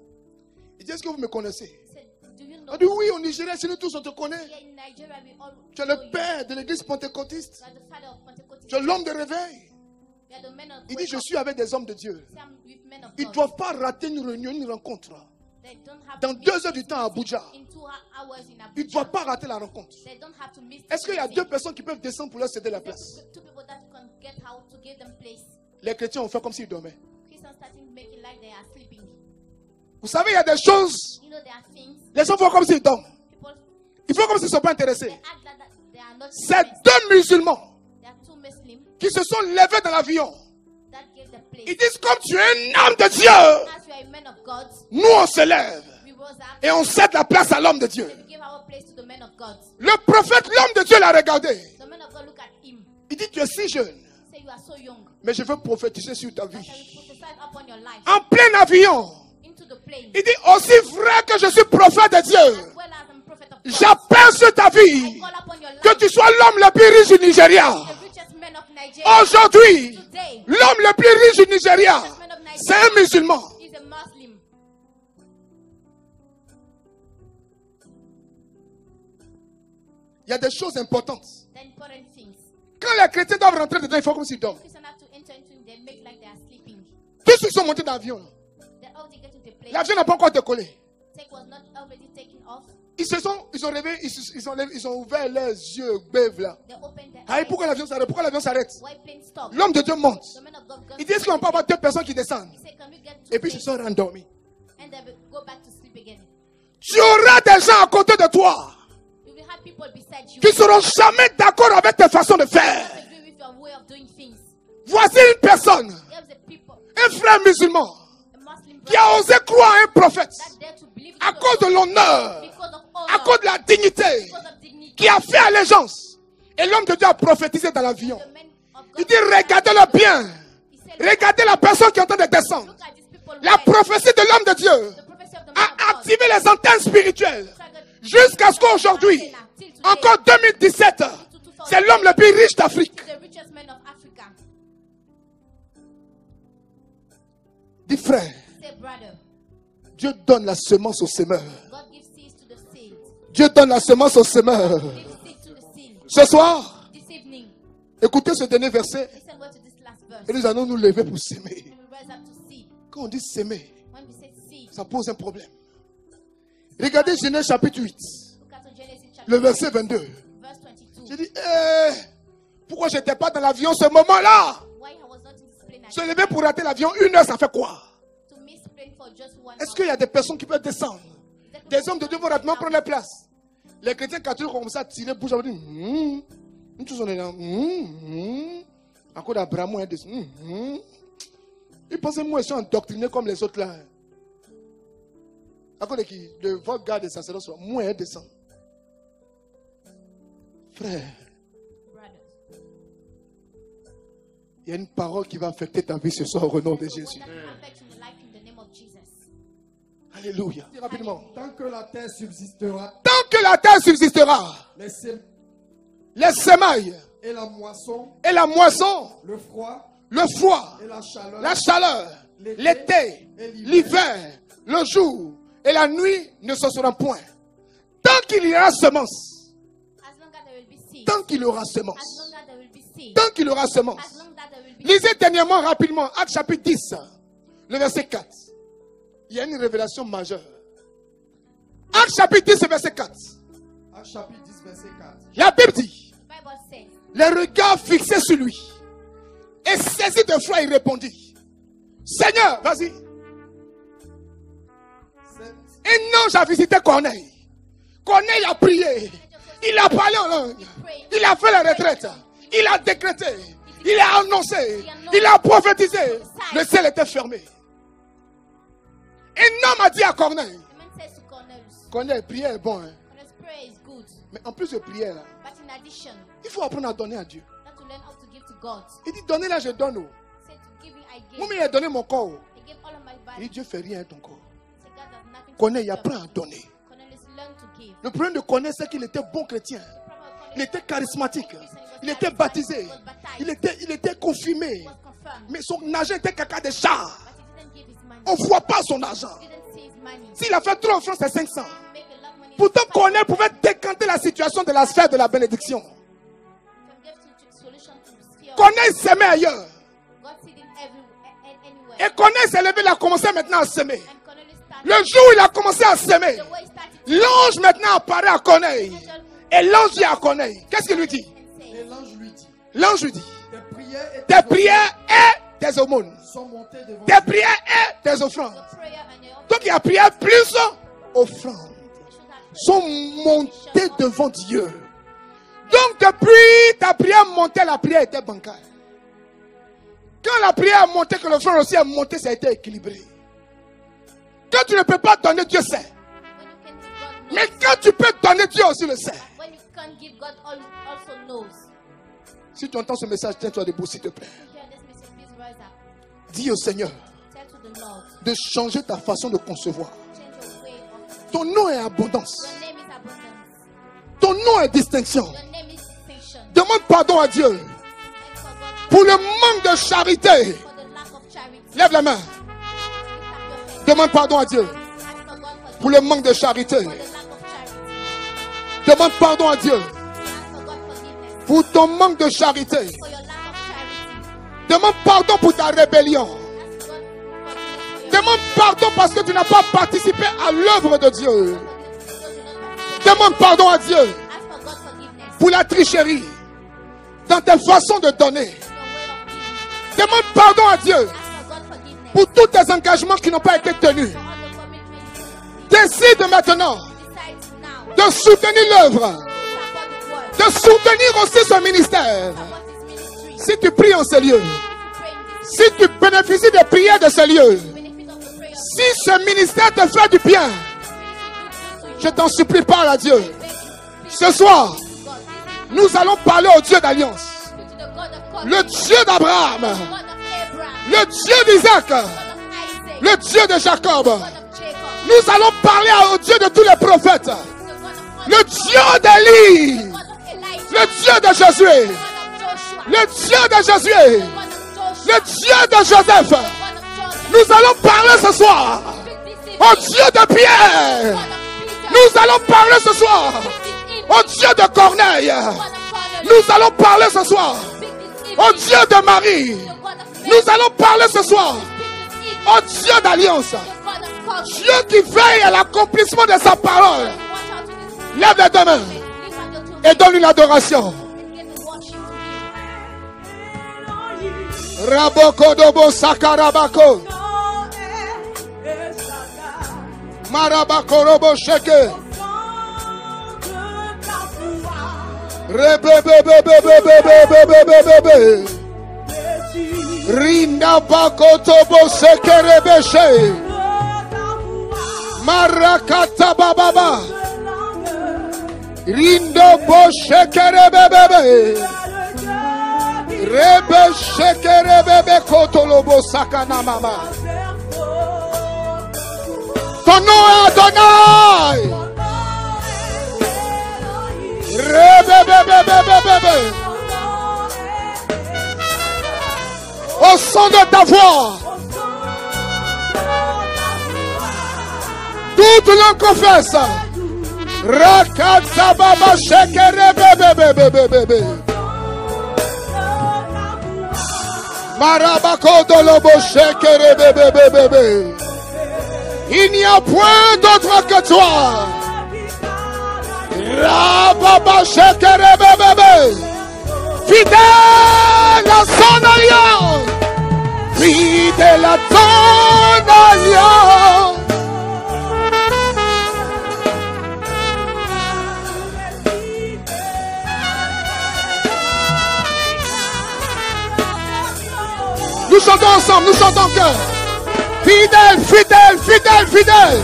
Speaker 1: Il dit, est-ce que vous me connaissez?
Speaker 3: He said, do you know?
Speaker 1: On dit, oui, au Nigeria, c'est nous tous, on te connaît.
Speaker 3: Here in Nigeria, we all
Speaker 1: Tu es
Speaker 3: know
Speaker 1: le
Speaker 3: you.
Speaker 1: père de l'église pentecôtiste.
Speaker 3: You are the father of Pentecostal.
Speaker 1: Tu es l'homme de réveil.
Speaker 3: You are the man of
Speaker 1: Il dit, je
Speaker 3: wake
Speaker 1: suis avec des hommes de Dieu.
Speaker 3: up. I'm with men of
Speaker 1: Ils ne
Speaker 3: God.
Speaker 1: doivent pas rater une réunion, une rencontre.
Speaker 3: They don't have
Speaker 1: Dans
Speaker 3: to miss
Speaker 1: 2 heures du temps à Abuja.
Speaker 3: in 2 hours in
Speaker 1: Ils
Speaker 3: Abuja.
Speaker 1: ne doivent pas rater la rencontre.
Speaker 3: They don't have to miss.
Speaker 1: Est-ce qu'il y a
Speaker 3: the
Speaker 1: 2
Speaker 3: meeting.
Speaker 1: personnes qui peuvent descendre pour leur céder la place?
Speaker 3: There's two people that can get out to give them place.
Speaker 1: Les chrétiens ont fait comme s'ils dormaient.
Speaker 3: Christians starting making like they are sleeping.
Speaker 1: Vous savez, il y a des choses,
Speaker 3: You know, there are things
Speaker 1: les gens font comme s'ils dorment.
Speaker 3: people
Speaker 1: Ils font comme s'ils ne sont pas
Speaker 3: they
Speaker 1: intéressés.
Speaker 3: act like that they are not.
Speaker 1: C'est
Speaker 3: serious.
Speaker 1: 2 musulmans
Speaker 3: There are two Muslims
Speaker 1: qui se sont levés dans l'avion.
Speaker 3: that gave the place.
Speaker 1: Ils disent, comme tu es un homme de Dieu,
Speaker 3: As you are a man of God,
Speaker 1: nous on se lève
Speaker 3: we rose up
Speaker 1: et on cède la place à l'homme de Dieu.
Speaker 3: and we give our place to the man of God.
Speaker 1: Le prophète, l'homme de Dieu l'a regardé.
Speaker 3: The man of God look at him,
Speaker 1: Il dit, tu es si jeune,
Speaker 3: say you are so young.
Speaker 1: mais je veux prophétiser sur ta
Speaker 3: But I
Speaker 1: vie.
Speaker 3: will prophesy upon your life.
Speaker 1: En plein avion,
Speaker 3: Into the plane.
Speaker 1: il dit, aussi vrai que je suis prophète de Dieu,
Speaker 3: As well as I'm prophet of God.
Speaker 1: j'appelle sur ta
Speaker 3: I
Speaker 1: vie
Speaker 3: call upon your
Speaker 1: que
Speaker 3: life.
Speaker 1: tu sois l'homme le plus riche du Nigeria.
Speaker 3: The richest man of Nigeria.
Speaker 1: Aujourd'hui,
Speaker 3: Today,
Speaker 1: l'homme le plus riche du Nigeria,
Speaker 3: man of Nigeria
Speaker 1: c'est un musulman.
Speaker 3: is a Muslim.
Speaker 1: Il y a des choses importantes.
Speaker 3: The important things.
Speaker 1: Quand les chrétiens doivent rentrer dedans, il faut comme s'ils dorment.
Speaker 3: Christians have to enter into it, they make like they are sleeping.
Speaker 1: Tous ceux qui sont montés dans l'avion,
Speaker 3: The how they get to the place.
Speaker 1: l'avion n'a pas encore décollé.
Speaker 3: Take was not already taken off.
Speaker 1: Ils ont rêvé, ils ont ouvert leurs yeux, bêves là.
Speaker 3: They opened their
Speaker 1: Ah,
Speaker 3: eyes.
Speaker 1: pourquoi l'avion s'arrête? Pourquoi l'avion s'arrête?
Speaker 3: Why plane stop?
Speaker 1: L'homme de Dieu monte.
Speaker 3: The man of God goes.
Speaker 1: Ils disent qu'on peut avoir deux personnes qui descendent.
Speaker 3: He said, can we get
Speaker 1: Et
Speaker 3: to
Speaker 1: puis ils se
Speaker 3: place?
Speaker 1: sont rendormis.
Speaker 3: And they will go back to sleep again.
Speaker 1: Tu auras des gens à côté de toi
Speaker 3: You will have people beside you.
Speaker 1: qui ne seront jamais d'accord avec tes façons de faire.
Speaker 3: Agree with your way of doing things.
Speaker 1: Voici une personne,
Speaker 3: There's a people,
Speaker 1: un frère musulman,
Speaker 3: a Muslim
Speaker 1: qui a osé croire à un prophète
Speaker 3: that dare to believe
Speaker 1: à
Speaker 3: in
Speaker 1: cause de l'honneur,
Speaker 3: because of
Speaker 1: à
Speaker 3: honor,
Speaker 1: cause de la dignité,
Speaker 3: because of dignity.
Speaker 1: qui a fait allégeance. Et l'homme de Dieu a prophétisé dans l'avion.
Speaker 3: The men of God,
Speaker 1: Il dit, regardez-le bien.
Speaker 3: he said,
Speaker 1: Regardez la personne qui est en train de descendre.
Speaker 3: look at these people.
Speaker 1: La
Speaker 3: well.
Speaker 1: prophétie de l'homme de Dieu
Speaker 3: The prophecy of the man
Speaker 1: a
Speaker 3: of God.
Speaker 1: activé les antennes spirituelles jusqu'à ce qu'aujourd'hui, encore 2017, c'est l'homme le plus riche d'Afrique.
Speaker 3: The richest man of Africa.
Speaker 1: Dis frère,
Speaker 3: Say, brother,
Speaker 1: Dieu donne la semence au semeur.
Speaker 3: God gives seeds to the seed.
Speaker 1: Dieu donne la semence au semeur.
Speaker 3: Gives seeds to the seed.
Speaker 1: Ce soir,
Speaker 3: This evening,
Speaker 1: écoutez ce dernier verset
Speaker 3: listen what to this last verse.
Speaker 1: et nous allons nous lever pour s'aimer.
Speaker 3: And we rise up to seed.
Speaker 1: Quand on dit s'aimer,
Speaker 3: When we say seed,
Speaker 1: ça pose un problème. Regardez Genèse chapitre 8,
Speaker 3: look at Genesis chapter
Speaker 1: le verset 22.
Speaker 3: verse 22.
Speaker 1: J'ai dit, pourquoi je n'étais pas dans l'avion ce moment-là?
Speaker 3: Why I was not in this plane?
Speaker 1: Se lever pour rater l'avion 1 heure, ça fait quoi?
Speaker 3: To miss plane for just 1
Speaker 1: Est-ce
Speaker 3: hour.
Speaker 1: qu'il y a des personnes qui peuvent descendre? Des hommes de Dieu vont rapidement prendre la place. Les chrétiens catholiques ont commencé à tirer bouche, on dit, nous tous on est là, à cause d'Abraham, on est descendu. Ils pensent que moi je suis endoctriné comme les autres là. À cause de qui? De votre garde des sacerdotes, moi je descends. Frère,
Speaker 3: Brothers,
Speaker 1: il y a une parole qui va affecter ta vie ce soir au nom de Jésus.
Speaker 3: that will affect your life in the name of Jesus.
Speaker 1: Alléluia. Dis rapidement.
Speaker 4: Tant que la terre subsistera,
Speaker 1: Tant que la terre subsistera,
Speaker 4: les sèmes
Speaker 1: les semailles
Speaker 4: et la moisson,
Speaker 1: et la moisson,
Speaker 4: le froid
Speaker 1: le froid,
Speaker 4: et la
Speaker 1: la chaleur, l'été, l'hiver, le jour et la nuit ne cesseront point. Tant qu'il y aura semence,
Speaker 3: As long as there will be seed.
Speaker 1: tant qu'il y aura
Speaker 3: As
Speaker 1: semence,
Speaker 3: long as there will be seed.
Speaker 1: tant qu'il y aura
Speaker 3: As
Speaker 1: semence.
Speaker 3: long as there will be
Speaker 1: Lisez dernièrement rapidement Actes chapitre 10, le verset 4. Il y a une révélation majeure. Actes chapitre 10, verset 4.
Speaker 4: Actes chapitre 10, verset 4.
Speaker 1: La Bible dit,
Speaker 3: The Bible says,
Speaker 1: les regards fixés sur lui. Et saisi de foi, il répondit, Seigneur, vas-y. Un ange a visité Corneille. Corneille a prié. Il a parlé en langue. Il a fait la retraite. Il a décrété. Il a annoncé. Il a prophétisé. Le ciel était fermé. Un homme a dit à Corneille.
Speaker 3: the man says to Cornelius,
Speaker 1: Corneille, prière est bon. Hein?
Speaker 3: Cornelius, prayer is good.
Speaker 1: Mais en plus de prière, là,
Speaker 3: But in addition,
Speaker 1: il faut apprendre à donner à Dieu.
Speaker 3: you have to learn how to give to God.
Speaker 1: Il dit, donnez là, je donne. Oh.
Speaker 3: Say to giving, I give.
Speaker 1: Moi, il a donné mon corps.
Speaker 3: I give all of my
Speaker 1: Il
Speaker 3: body.
Speaker 1: dit, Dieu fait rien à ton corps.
Speaker 3: Say God has nothing to
Speaker 1: Corneille
Speaker 3: give
Speaker 1: apprend
Speaker 3: you.
Speaker 1: à donner.
Speaker 3: Cornelius learned to give.
Speaker 1: Le problème de Corneille, c'est qu'il était bon chrétien.
Speaker 3: The problem of
Speaker 1: Il
Speaker 3: Cornelius
Speaker 1: était charismatique.
Speaker 3: was
Speaker 1: Il était baptisé. Il était confirmé.
Speaker 3: was confirmed.
Speaker 1: Mais son argent était caca de char.
Speaker 3: But he didn't give his money.
Speaker 1: On ne voit pas son argent.
Speaker 3: He didn't see his money.
Speaker 1: S'il a fait 3 francs, c'est 500.
Speaker 3: Make a lot of money.
Speaker 1: Pourtant, Corneille pouvait décanter la situation de la sphère de la bénédiction.
Speaker 3: Can give to solution to sphere.
Speaker 1: Corneille s'aimait ailleurs.
Speaker 3: God seed in anywhere.
Speaker 1: Et Corneille s'est levé, il a commencé maintenant à s'aimer.
Speaker 3: And Cornelius started.
Speaker 1: Le jour où il a commencé à s'aimer,
Speaker 3: The way he started
Speaker 1: l'ange maintenant apparaît à Corneille. Et l'ange dit à Corneille, qu'est-ce qu'il lui dit?
Speaker 3: and say,
Speaker 4: Et l'ange lui dit,
Speaker 1: L'ange lui dit,
Speaker 4: tes prières et
Speaker 1: tes prières et tes aumônes.
Speaker 4: sont montées devant
Speaker 1: Tes prières et tes offrandes.
Speaker 3: your prayer and your
Speaker 1: Donc il y a prière plus offrandes
Speaker 3: should have
Speaker 1: sont montées devant Dieu. Donc depuis ta prière montée, la prière était bancaire. Quand la prière a monté, que l'offrande aussi a monté, ça a été équilibré. Quand tu ne peux pas donner, Dieu sait.
Speaker 3: when you can give God knows.
Speaker 1: Mais quand tu peux donner, Dieu aussi le sait.
Speaker 3: When you can't give God also knows.
Speaker 1: Si tu entends ce message, tiens-toi debout s'il te plaît.
Speaker 3: If you hear this message, please rise up.
Speaker 1: Dis au Seigneur
Speaker 3: Tell to the Lord.
Speaker 1: de changer ta façon de concevoir.
Speaker 3: Change your way of.
Speaker 1: Ton nom est abondance.
Speaker 3: Your name is abundance.
Speaker 1: Ton nom est distinction.
Speaker 3: Your name is distinction.
Speaker 1: Demande pardon à Dieu.
Speaker 3: Beg for God's
Speaker 1: Pour le manque de charité.
Speaker 3: for the lack of charity.
Speaker 1: Lève la main.
Speaker 3: Lift up your hand.
Speaker 1: Demande pardon à Dieu.
Speaker 3: Ask for God for
Speaker 1: Pour le manque de charité.
Speaker 3: the lack of charity.
Speaker 1: Demande pardon à Dieu.
Speaker 3: Ask for God forgiveness
Speaker 1: Pour ton manque de charité.
Speaker 3: for your lack of charity.
Speaker 1: Demande pardon pour ta rébellion.
Speaker 3: Ask God forgiveness for your
Speaker 1: Demande pardon parce que tu n'as pas participé à l'œuvre de Dieu.
Speaker 3: forgiveness because you not participate.
Speaker 1: Demande pardon à Dieu
Speaker 3: Ask for God forgiveness
Speaker 1: pour la tricherie dans ta façon de donner.
Speaker 3: for your way of giving.
Speaker 1: Demande pardon à Dieu
Speaker 3: Ask for God forgiveness
Speaker 1: pour tous tes engagements qui n'ont pas été tenus.
Speaker 3: for all the commitments.
Speaker 1: Décide maintenant
Speaker 3: Decide now
Speaker 1: de soutenir l'œuvre,
Speaker 3: to support the work,
Speaker 1: de soutenir aussi ce ministère.
Speaker 3: support this ministry.
Speaker 1: Si tu pries en ce lieu,
Speaker 3: If you pray in this
Speaker 1: si tu bénéficies des prières de ce lieu,
Speaker 3: benefit of the prayer,
Speaker 1: si ce ministère te fait du bien, je t'en supplie, parle à Dieu. Ce soir,
Speaker 3: God,
Speaker 1: nous allons parler au Dieu d'alliance,
Speaker 3: speak to the God of covenant,
Speaker 1: le Dieu d'Abraham,
Speaker 3: God of Abraham,
Speaker 1: le Dieu d'Isaac,
Speaker 3: God of Isaac,
Speaker 1: le Dieu de Jacob.
Speaker 3: God of Jacob,
Speaker 1: Nous allons parler au Dieu de tous les prophètes,
Speaker 3: the God of
Speaker 1: le Dieu d'Élie,
Speaker 3: God of Elijah,
Speaker 1: le Dieu de Josué,
Speaker 3: God of Joshua,
Speaker 1: le Dieu de Josué,
Speaker 3: God of Joshua,
Speaker 1: le Dieu de Joseph.
Speaker 3: God of Joseph.
Speaker 1: Nous allons parler ce soir
Speaker 3: Speak this
Speaker 1: au
Speaker 3: evening,
Speaker 1: Dieu de Pierre.
Speaker 3: God of Peter.
Speaker 1: Nous allons parler ce soir
Speaker 3: Speak this evening,
Speaker 1: au Dieu de Corneille.
Speaker 3: God of Cornelius.
Speaker 1: Nous allons parler ce soir
Speaker 3: Speak this evening,
Speaker 1: au Dieu de Marie.
Speaker 3: the God of Mary.
Speaker 1: Nous allons parler ce soir
Speaker 3: Speak this evening,
Speaker 1: au Dieu d'alliance.
Speaker 3: the God of covenant.
Speaker 1: Dieu qui veille à l'accomplissement de sa parole.
Speaker 3: Watch out to this.
Speaker 1: Lève les deux mains
Speaker 3: Lift up your two
Speaker 1: et donne-lui l'adoration.
Speaker 3: and get to worship to him.
Speaker 1: Raboko dobo sakarabako. Marabako robo sheke. Rebebebebebebebebebebebe. Rinda bako tobo sekerebeshe. Marakata bababa. Rindo bo shekerebebebe. Rebe shekerebebe kotolobo sakana mama. Ton nom est Adonai. Rebebebebebebe. Au son de ta voix, toute langue confesse. Rakata baba shekerebebebebebe. Marabako dolobo shekerebebebebe. Il n'y a point d'autre que toi. Rababa shekerebebebe. Fidèle à son alliance. Fidèle à ton alliance. Nous chantons ensemble, nous chantons en chœur. Fidèle, fidèle, fidèle, fidèle.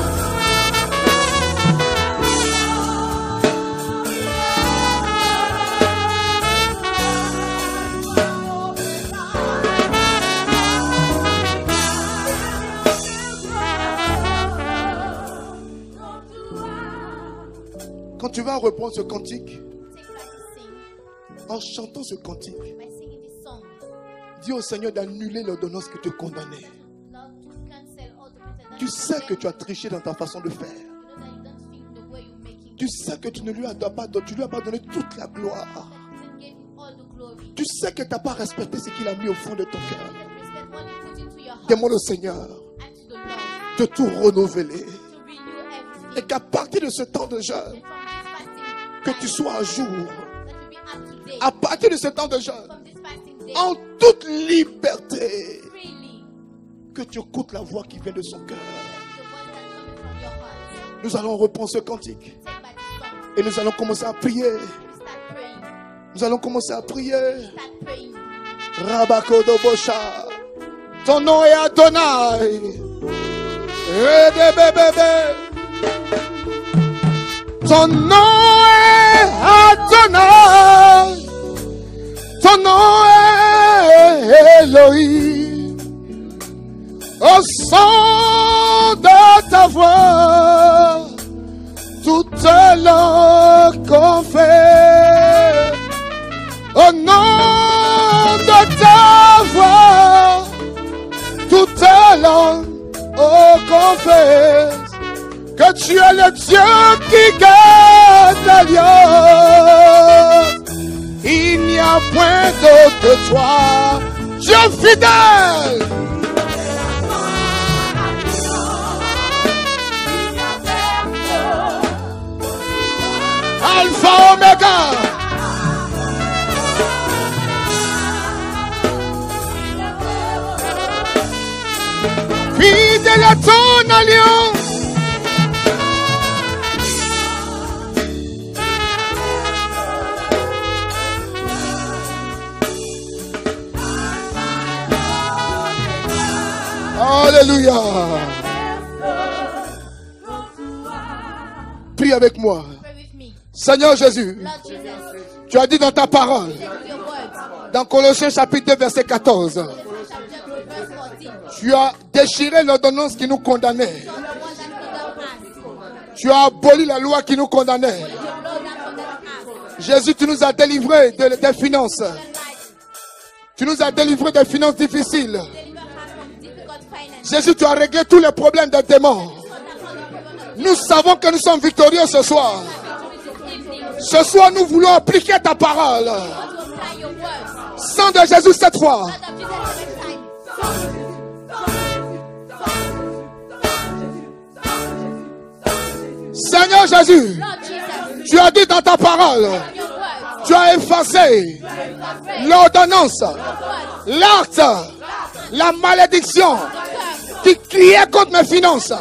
Speaker 1: Quand tu vas reprendre ce cantique,
Speaker 3: Take back to sing
Speaker 1: en chantant ce cantique,
Speaker 3: by singing this song.
Speaker 1: dis au Seigneur d'annuler l'ordonnance que tu condamnais.
Speaker 3: Lord, to cancel all the things that
Speaker 1: Tu sais que tu as triché dans ta façon de faire.
Speaker 3: you know that you don't think the way you making.
Speaker 1: Tu sais que tu ne lui as pas donné, tu lui as pas donné toute la gloire.
Speaker 3: You gave him all the glory.
Speaker 1: Tu sais que tu n'as pas respecté ce qu'il a mis au fond de ton cœur.
Speaker 3: You don't respect what he put into your heart.
Speaker 1: Demande au Seigneur
Speaker 3: And to the Lord
Speaker 1: de tout renouveler.
Speaker 3: to renew everything.
Speaker 1: Et qu'à partir de ce temps de jeûne,
Speaker 3: And from this fasting,
Speaker 1: que tu sois à jour.
Speaker 3: that will be up to date.
Speaker 1: À partir de ce temps de jeûne,
Speaker 3: From this fasting day,
Speaker 1: en toute liberté,
Speaker 3: freely,
Speaker 1: que tu écoutes la voix qui vient de son cœur.
Speaker 3: the voice that's coming from your heart.
Speaker 1: Nous allons reprendre ce cantique
Speaker 3: Take back the song.
Speaker 1: et nous allons commencer à prier.
Speaker 3: We start praying.
Speaker 1: Nous allons commencer à prier.
Speaker 3: Start praying.
Speaker 1: Rabakodobosha. Ton nom est Adonai. Redebebebe. Ton nom est Adonai. Ton nom est Elohim. Au son de ta voix, toute langue confesse. Au nom de ta que tu es le Dieu qui garde l'alliance. Il n'y a point d'autre que toi, Dieu fidèle. Alpha Omega. Fidèle à ton alliance. Alléluia. Prie avec moi.
Speaker 3: Pray with me.
Speaker 1: Seigneur Jésus,
Speaker 3: Lord Jesus,
Speaker 1: tu as dit dans ta parole,
Speaker 3: with your words.
Speaker 1: dans Colossiens chapitre 2 verset 14,
Speaker 3: Chapter 2, verse 14.
Speaker 1: tu as déchiré l'ordonnance qui nous condamnait.
Speaker 3: The one that condemned us.
Speaker 1: Tu as aboli la loi qui nous condamnait.
Speaker 3: The blood that condemned us.
Speaker 1: Jésus, tu nous as délivrés des finances.
Speaker 3: The light
Speaker 1: Tu nous as délivrés des finances difficiles.
Speaker 3: deliver us from difficult finances.
Speaker 1: Jésus, tu as réglé tous les problèmes des démons. Nous savons que nous sommes victorieux ce soir. Ce soir, nous voulons appliquer ta parole.
Speaker 3: To apply your words.
Speaker 1: Sang de Jésus cette fois.
Speaker 3: Blood of Jesus every time.
Speaker 1: Seigneur Jésus,
Speaker 3: Lord Jesus,
Speaker 1: tu as dit dans ta parole,
Speaker 3: your words.
Speaker 1: tu as effacé l'ordonnance, l'acte, la malédiction qui criait contre mes finances,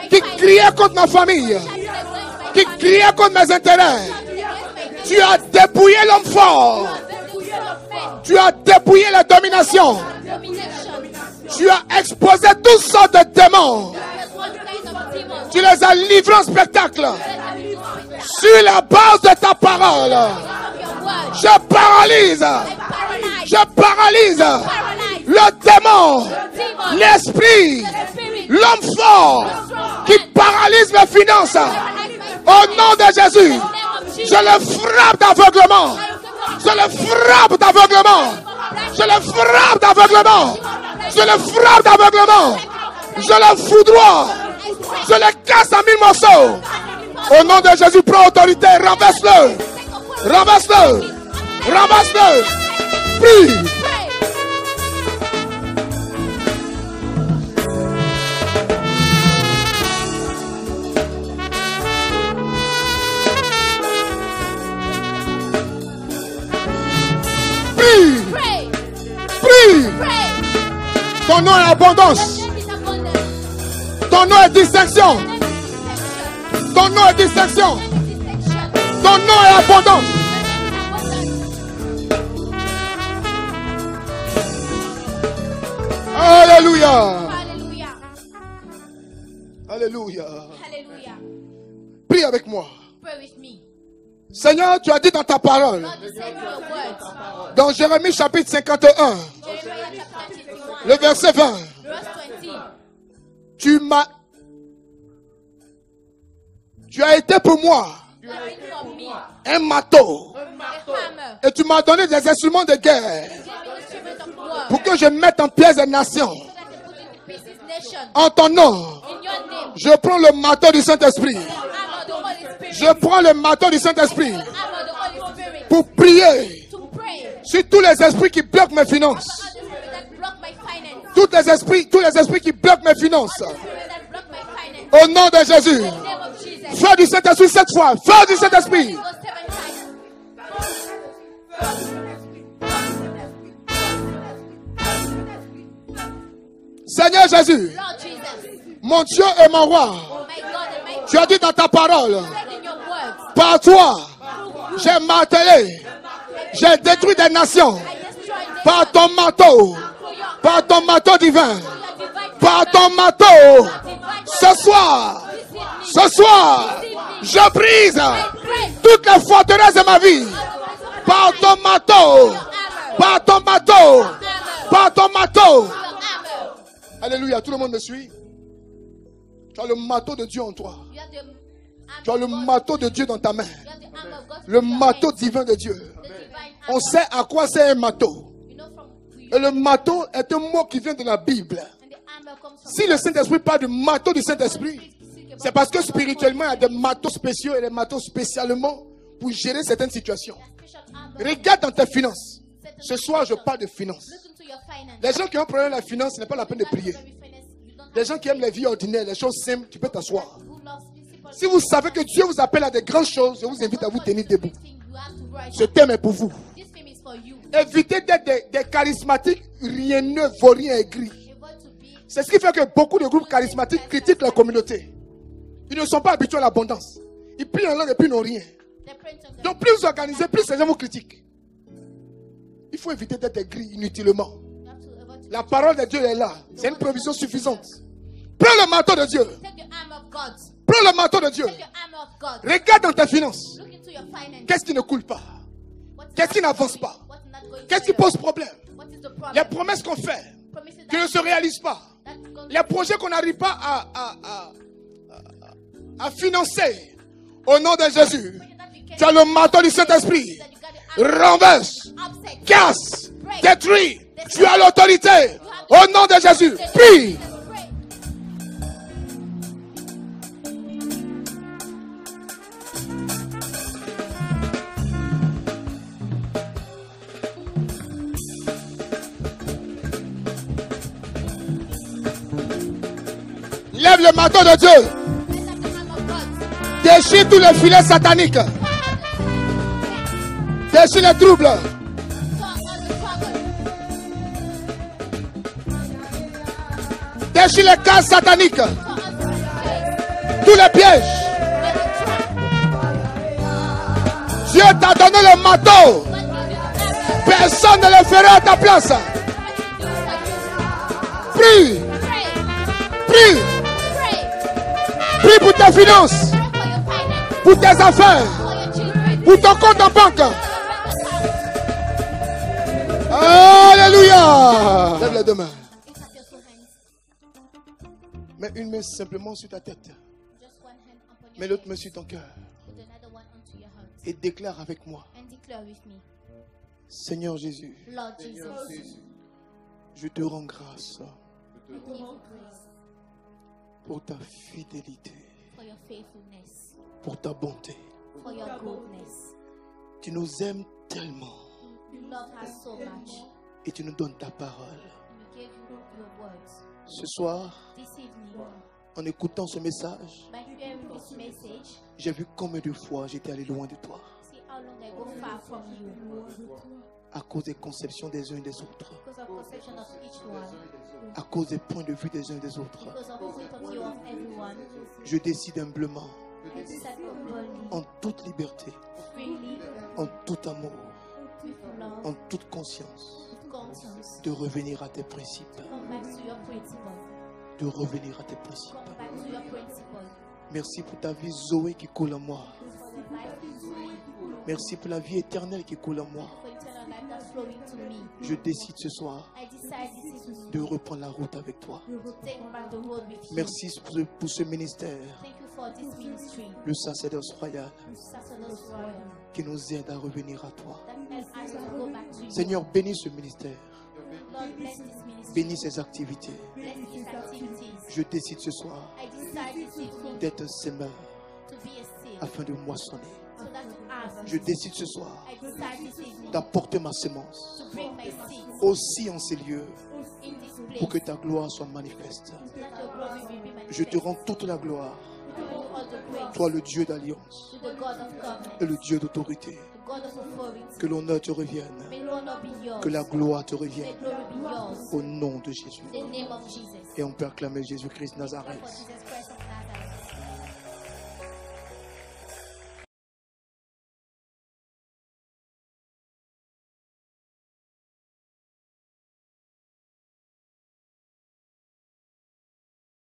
Speaker 1: qui criait contre ma famille, qui criait contre mes intérêts. Tu as dépouillé l'homme fort. Tu as dépouillé la domination. Tu as exposé toutes sortes de démons. Tu les as livrés en spectacle. Sur la base de ta parole, je paralyse le démon, l'esprit, l'homme fort qui paralyse mes finances. Au nom de Jésus, je le frappe d'aveuglement. Je le frappe d'aveuglement. Je le frappe d'aveuglement. Je le frappe d'aveuglement. Je le foudroie. Je le casse en 1000 morceaux. Au nom de Jésus, prends autorité. Renverse-le. Renverse-le. Renverse-le. Prie. Prie.
Speaker 3: Pray.
Speaker 1: Prie.
Speaker 3: Pray.
Speaker 1: Ton nom est abondance.
Speaker 3: Let it abundance.
Speaker 1: Ton nom est distinction. Ton nom est distinction. Ton nom est abondance. Alléluia.
Speaker 3: Hallelujah.
Speaker 1: Alléluia.
Speaker 3: Hallelujah.
Speaker 1: Prie avec moi.
Speaker 3: Pray with me.
Speaker 1: Seigneur, tu as dit dans ta parole,
Speaker 3: Lord, you said your words.
Speaker 1: dans Jérémie chapitre 51,
Speaker 3: Jeremiah chapter 51,
Speaker 1: le verset 20,
Speaker 3: verse 20.
Speaker 1: Tu as été pour moi
Speaker 3: You are in for me.
Speaker 1: un marteau
Speaker 3: A hammer.
Speaker 1: et tu m'as donné des instruments de guerre
Speaker 3: Give me instrument of war.
Speaker 1: pour que je mette en pièces des nations.
Speaker 3: So that they put into pieces nation.
Speaker 1: En ton nom,
Speaker 3: In your name.
Speaker 1: je prends le marteau du Saint-Esprit.
Speaker 3: The hammer of the Holy Spirit.
Speaker 1: Je prends le marteau du Saint-Esprit
Speaker 3: The hammer of the Holy Spirit.
Speaker 1: pour prier
Speaker 3: To pray.
Speaker 1: sur tous les esprits qui bloquent mes finances.
Speaker 3: All the spirit that block my finance.
Speaker 1: Tous les esprits qui bloquent mes finances.
Speaker 3: Spirit that block my finance.
Speaker 1: Au nom de Jésus.
Speaker 3: In the name of Jesus.
Speaker 1: Feu du Saint-Esprit cette fois. Feu du Saint-Esprit.
Speaker 3: Go 7 times.
Speaker 1: Seigneur Jésus,
Speaker 3: Lord Jesus.
Speaker 1: mon Dieu et mon roi,
Speaker 3: My God and my
Speaker 1: tu as dit dans ta parole,
Speaker 3: said in your words.
Speaker 1: par toi, j'ai martelé, j'ai détruit des nations,
Speaker 3: I destroy nations.
Speaker 1: par ton marteau,
Speaker 3: For your
Speaker 1: par ton marteau divin,
Speaker 3: your divine
Speaker 1: par ton
Speaker 3: power.
Speaker 1: marteau.
Speaker 3: Divine
Speaker 1: Ce soir,
Speaker 3: this evening.
Speaker 1: ce soir, je brise
Speaker 3: Pray.
Speaker 1: toutes les forteresses de ma vie, par ton marteau, par ton marteau, par ton marteau. Alléluia, tout le monde me suit. Tu as le marteau de Dieu en toi.
Speaker 3: You have the
Speaker 1: Tu as le marteau de Dieu dans ta main.
Speaker 3: You have the armor of God
Speaker 1: Le
Speaker 3: in your
Speaker 1: marteau
Speaker 3: hand.
Speaker 1: divin de Dieu.
Speaker 3: The divine
Speaker 1: On
Speaker 3: armor.
Speaker 1: sait à quoi c'est un marteau.
Speaker 3: You know from
Speaker 1: Et le marteau est un mot qui vient de la Bible.
Speaker 3: and the armor comes from
Speaker 1: Si le Saint-Esprit parle du marteau du Saint-Esprit,
Speaker 3: speak
Speaker 1: C'est parce que spirituellement, il y a des matos spéciaux et des matos spécialement pour gérer certaines situations. Regarde dans tes finances. Ce soir, je parle de finances.
Speaker 3: Look into your finance.
Speaker 1: Les gens qui ont un problème avec la finance, ce n'est pas la peine de prier. Les gens qui aiment la vie ordinaire, les choses simples, tu peux t'asseoir. Si vous savez que Dieu vous appelle à des grandes choses, je vous invite à vous tenir debout. Ce thème est pour vous.
Speaker 3: This film is for you.
Speaker 1: Évitez d'être des charismatiques rienneux, vauriens et gris.
Speaker 3: Able to be
Speaker 1: C'est ce qui fait que beaucoup de groupes charismatiques critiquent la communauté. Ils ne sont pas habitués à l'abondance. Ils prient en langue et puis n'ont rien.
Speaker 3: the prince of the
Speaker 1: Donc plus vous organisez, plus ces gens vous critiquent. Il faut éviter d'être gris inutilement.
Speaker 3: you have to able to
Speaker 1: La parole de Dieu est là. C'est une provision suffisante. Prends le manteau de Dieu.
Speaker 3: take the arm of God.
Speaker 1: Prends le manteau de Dieu.
Speaker 3: Take the arm of God.
Speaker 1: Regarde dans tes finances.
Speaker 3: Look into your finances.
Speaker 1: Qu'est-ce qui ne coule pas?
Speaker 3: What is
Speaker 1: Qu'est-ce qui
Speaker 3: not
Speaker 1: n'avance
Speaker 3: going-
Speaker 1: pas?
Speaker 3: what is not going
Speaker 1: Qu'est-ce qui
Speaker 3: well?
Speaker 1: pose problème?
Speaker 3: What is the problem?
Speaker 1: Les promesses qu'on fait
Speaker 3: Promises
Speaker 1: qui ne se réalisent pas.
Speaker 3: that go-
Speaker 1: Les projets qu'on n'arrive pas à financer. Au nom de Jésus.
Speaker 3: that we can-
Speaker 1: Tu as le manteau du Saint-Esprit.
Speaker 3: that you got the
Speaker 1: Renverse.
Speaker 3: upset.
Speaker 1: Casse. Détruis. Tu as l'autorité. Au nom de Jésus. Prie.
Speaker 3: Pray.
Speaker 1: Lève le manteau de Dieu.
Speaker 3: Lift up the arm of God.
Speaker 1: Déchire tous les filets sataniques. Déchire les troubles.
Speaker 3: Talk on the trouble.
Speaker 1: Déchire les cases sataniques.
Speaker 3: Talk on the place.
Speaker 1: Tous les pièges.
Speaker 3: Where the trap.
Speaker 1: Dieu t'a donné le manteau.
Speaker 3: God gives you the arrow.
Speaker 1: Personne ne le fera à ta place.
Speaker 3: Nobody will do it for you.
Speaker 1: Prie.
Speaker 3: Pray.
Speaker 1: Prie.
Speaker 3: Pray.
Speaker 1: Prie pour tes finances.
Speaker 3: Pray for your finances.
Speaker 1: Pour tes affaires.
Speaker 3: For your children.
Speaker 1: Pour ton compte en banque.
Speaker 3: For your bank account.
Speaker 1: Alléluia. Lève les deux mains.
Speaker 3: Lift up your two hands.
Speaker 1: Mets une main simplement sur ta tête.
Speaker 3: Just one hand upon your
Speaker 1: Mets l'autre
Speaker 3: head.
Speaker 1: main sur ton cœur.
Speaker 3: Put another one onto your heart.
Speaker 1: Et déclare avec moi.
Speaker 3: And declare with me.
Speaker 1: Seigneur Jésus,
Speaker 3: Lord Jesus,
Speaker 1: je te rends grâce
Speaker 3: I give you praise
Speaker 1: pour ta fidélité,
Speaker 3: for your faithfulness,
Speaker 1: pour ta bonté.
Speaker 3: for your goodness.
Speaker 1: Tu nous aimes tellement
Speaker 3: You love us so much.
Speaker 1: et tu nous donnes ta parole.
Speaker 3: And you gave your words.
Speaker 1: Ce soir,
Speaker 3: This evening,
Speaker 1: en écoutant ce message,
Speaker 3: by hearing this message,
Speaker 1: j'ai vu combien de fois j'étais allé loin de toi
Speaker 3: see how long I go far from you
Speaker 1: à cause des conceptions des uns et des autres,
Speaker 3: because of conception of each one,
Speaker 1: à cause des points de vue des uns et des autres.
Speaker 3: because of the point of view of everyone.
Speaker 1: Je décide humblement,
Speaker 3: I decide humbly,
Speaker 1: en toute liberté,
Speaker 3: freely,
Speaker 1: en tout amour,
Speaker 3: with love,
Speaker 1: en toute conscience,
Speaker 3: with conscience,
Speaker 1: de revenir à tes principes,
Speaker 3: come back to your principle.
Speaker 1: de revenir à tes principes.
Speaker 3: Come back to your principle.
Speaker 1: Merci pour ta vie Zoé qui coule en moi.
Speaker 3: For the life is free,
Speaker 1: Merci pour la vie éternelle qui coule en moi.
Speaker 3: for eternal life that's flowing to me.
Speaker 1: Je décide ce soir
Speaker 3: I decide this evening
Speaker 1: de reprendre la route avec toi.
Speaker 3: to take back the road with you.
Speaker 1: Merci pour ce ministère,
Speaker 3: Thank you for this ministry,
Speaker 1: le sacerdoce royal,
Speaker 3: Sacerdoce Royal,
Speaker 1: qui nous aide à revenir à toi.
Speaker 3: that helps us to go back to you.
Speaker 1: Seigneur, bénis ce ministère,
Speaker 3: Lord, bless this ministry,
Speaker 1: bénis ses activités.
Speaker 3: bless its activities.
Speaker 1: Je décide ce soir
Speaker 3: I decide this evening
Speaker 1: d'être un semeur
Speaker 3: to be a seed,
Speaker 1: afin de moissonner.
Speaker 3: so that to harvest.
Speaker 1: Je décide ce soir
Speaker 3: I decide this evening
Speaker 1: d'apporter ma semence
Speaker 3: to bring my seed
Speaker 1: aussi en ces lieux
Speaker 3: in this
Speaker 1: pour que
Speaker 3: place,
Speaker 1: ta gloire soit manifeste.
Speaker 3: so that your glory will be
Speaker 1: Je te
Speaker 3: manifest.
Speaker 1: rends toute la gloire,
Speaker 3: We give you all the praise
Speaker 1: toi le Dieu d'alliance
Speaker 3: to the God of covenant,
Speaker 1: et le Dieu d'autorité.
Speaker 3: the God of authority.
Speaker 1: Que l'honneur te revienne,
Speaker 3: May honor be yours.
Speaker 1: que la gloire te
Speaker 3: May
Speaker 1: revienne
Speaker 3: glory be yours.
Speaker 1: au nom de Jésus.
Speaker 3: In the name of Jesus.
Speaker 1: Et on peut acclamer Jésus-Christ
Speaker 3: For
Speaker 1: Nazareth.
Speaker 3: Jesus Christ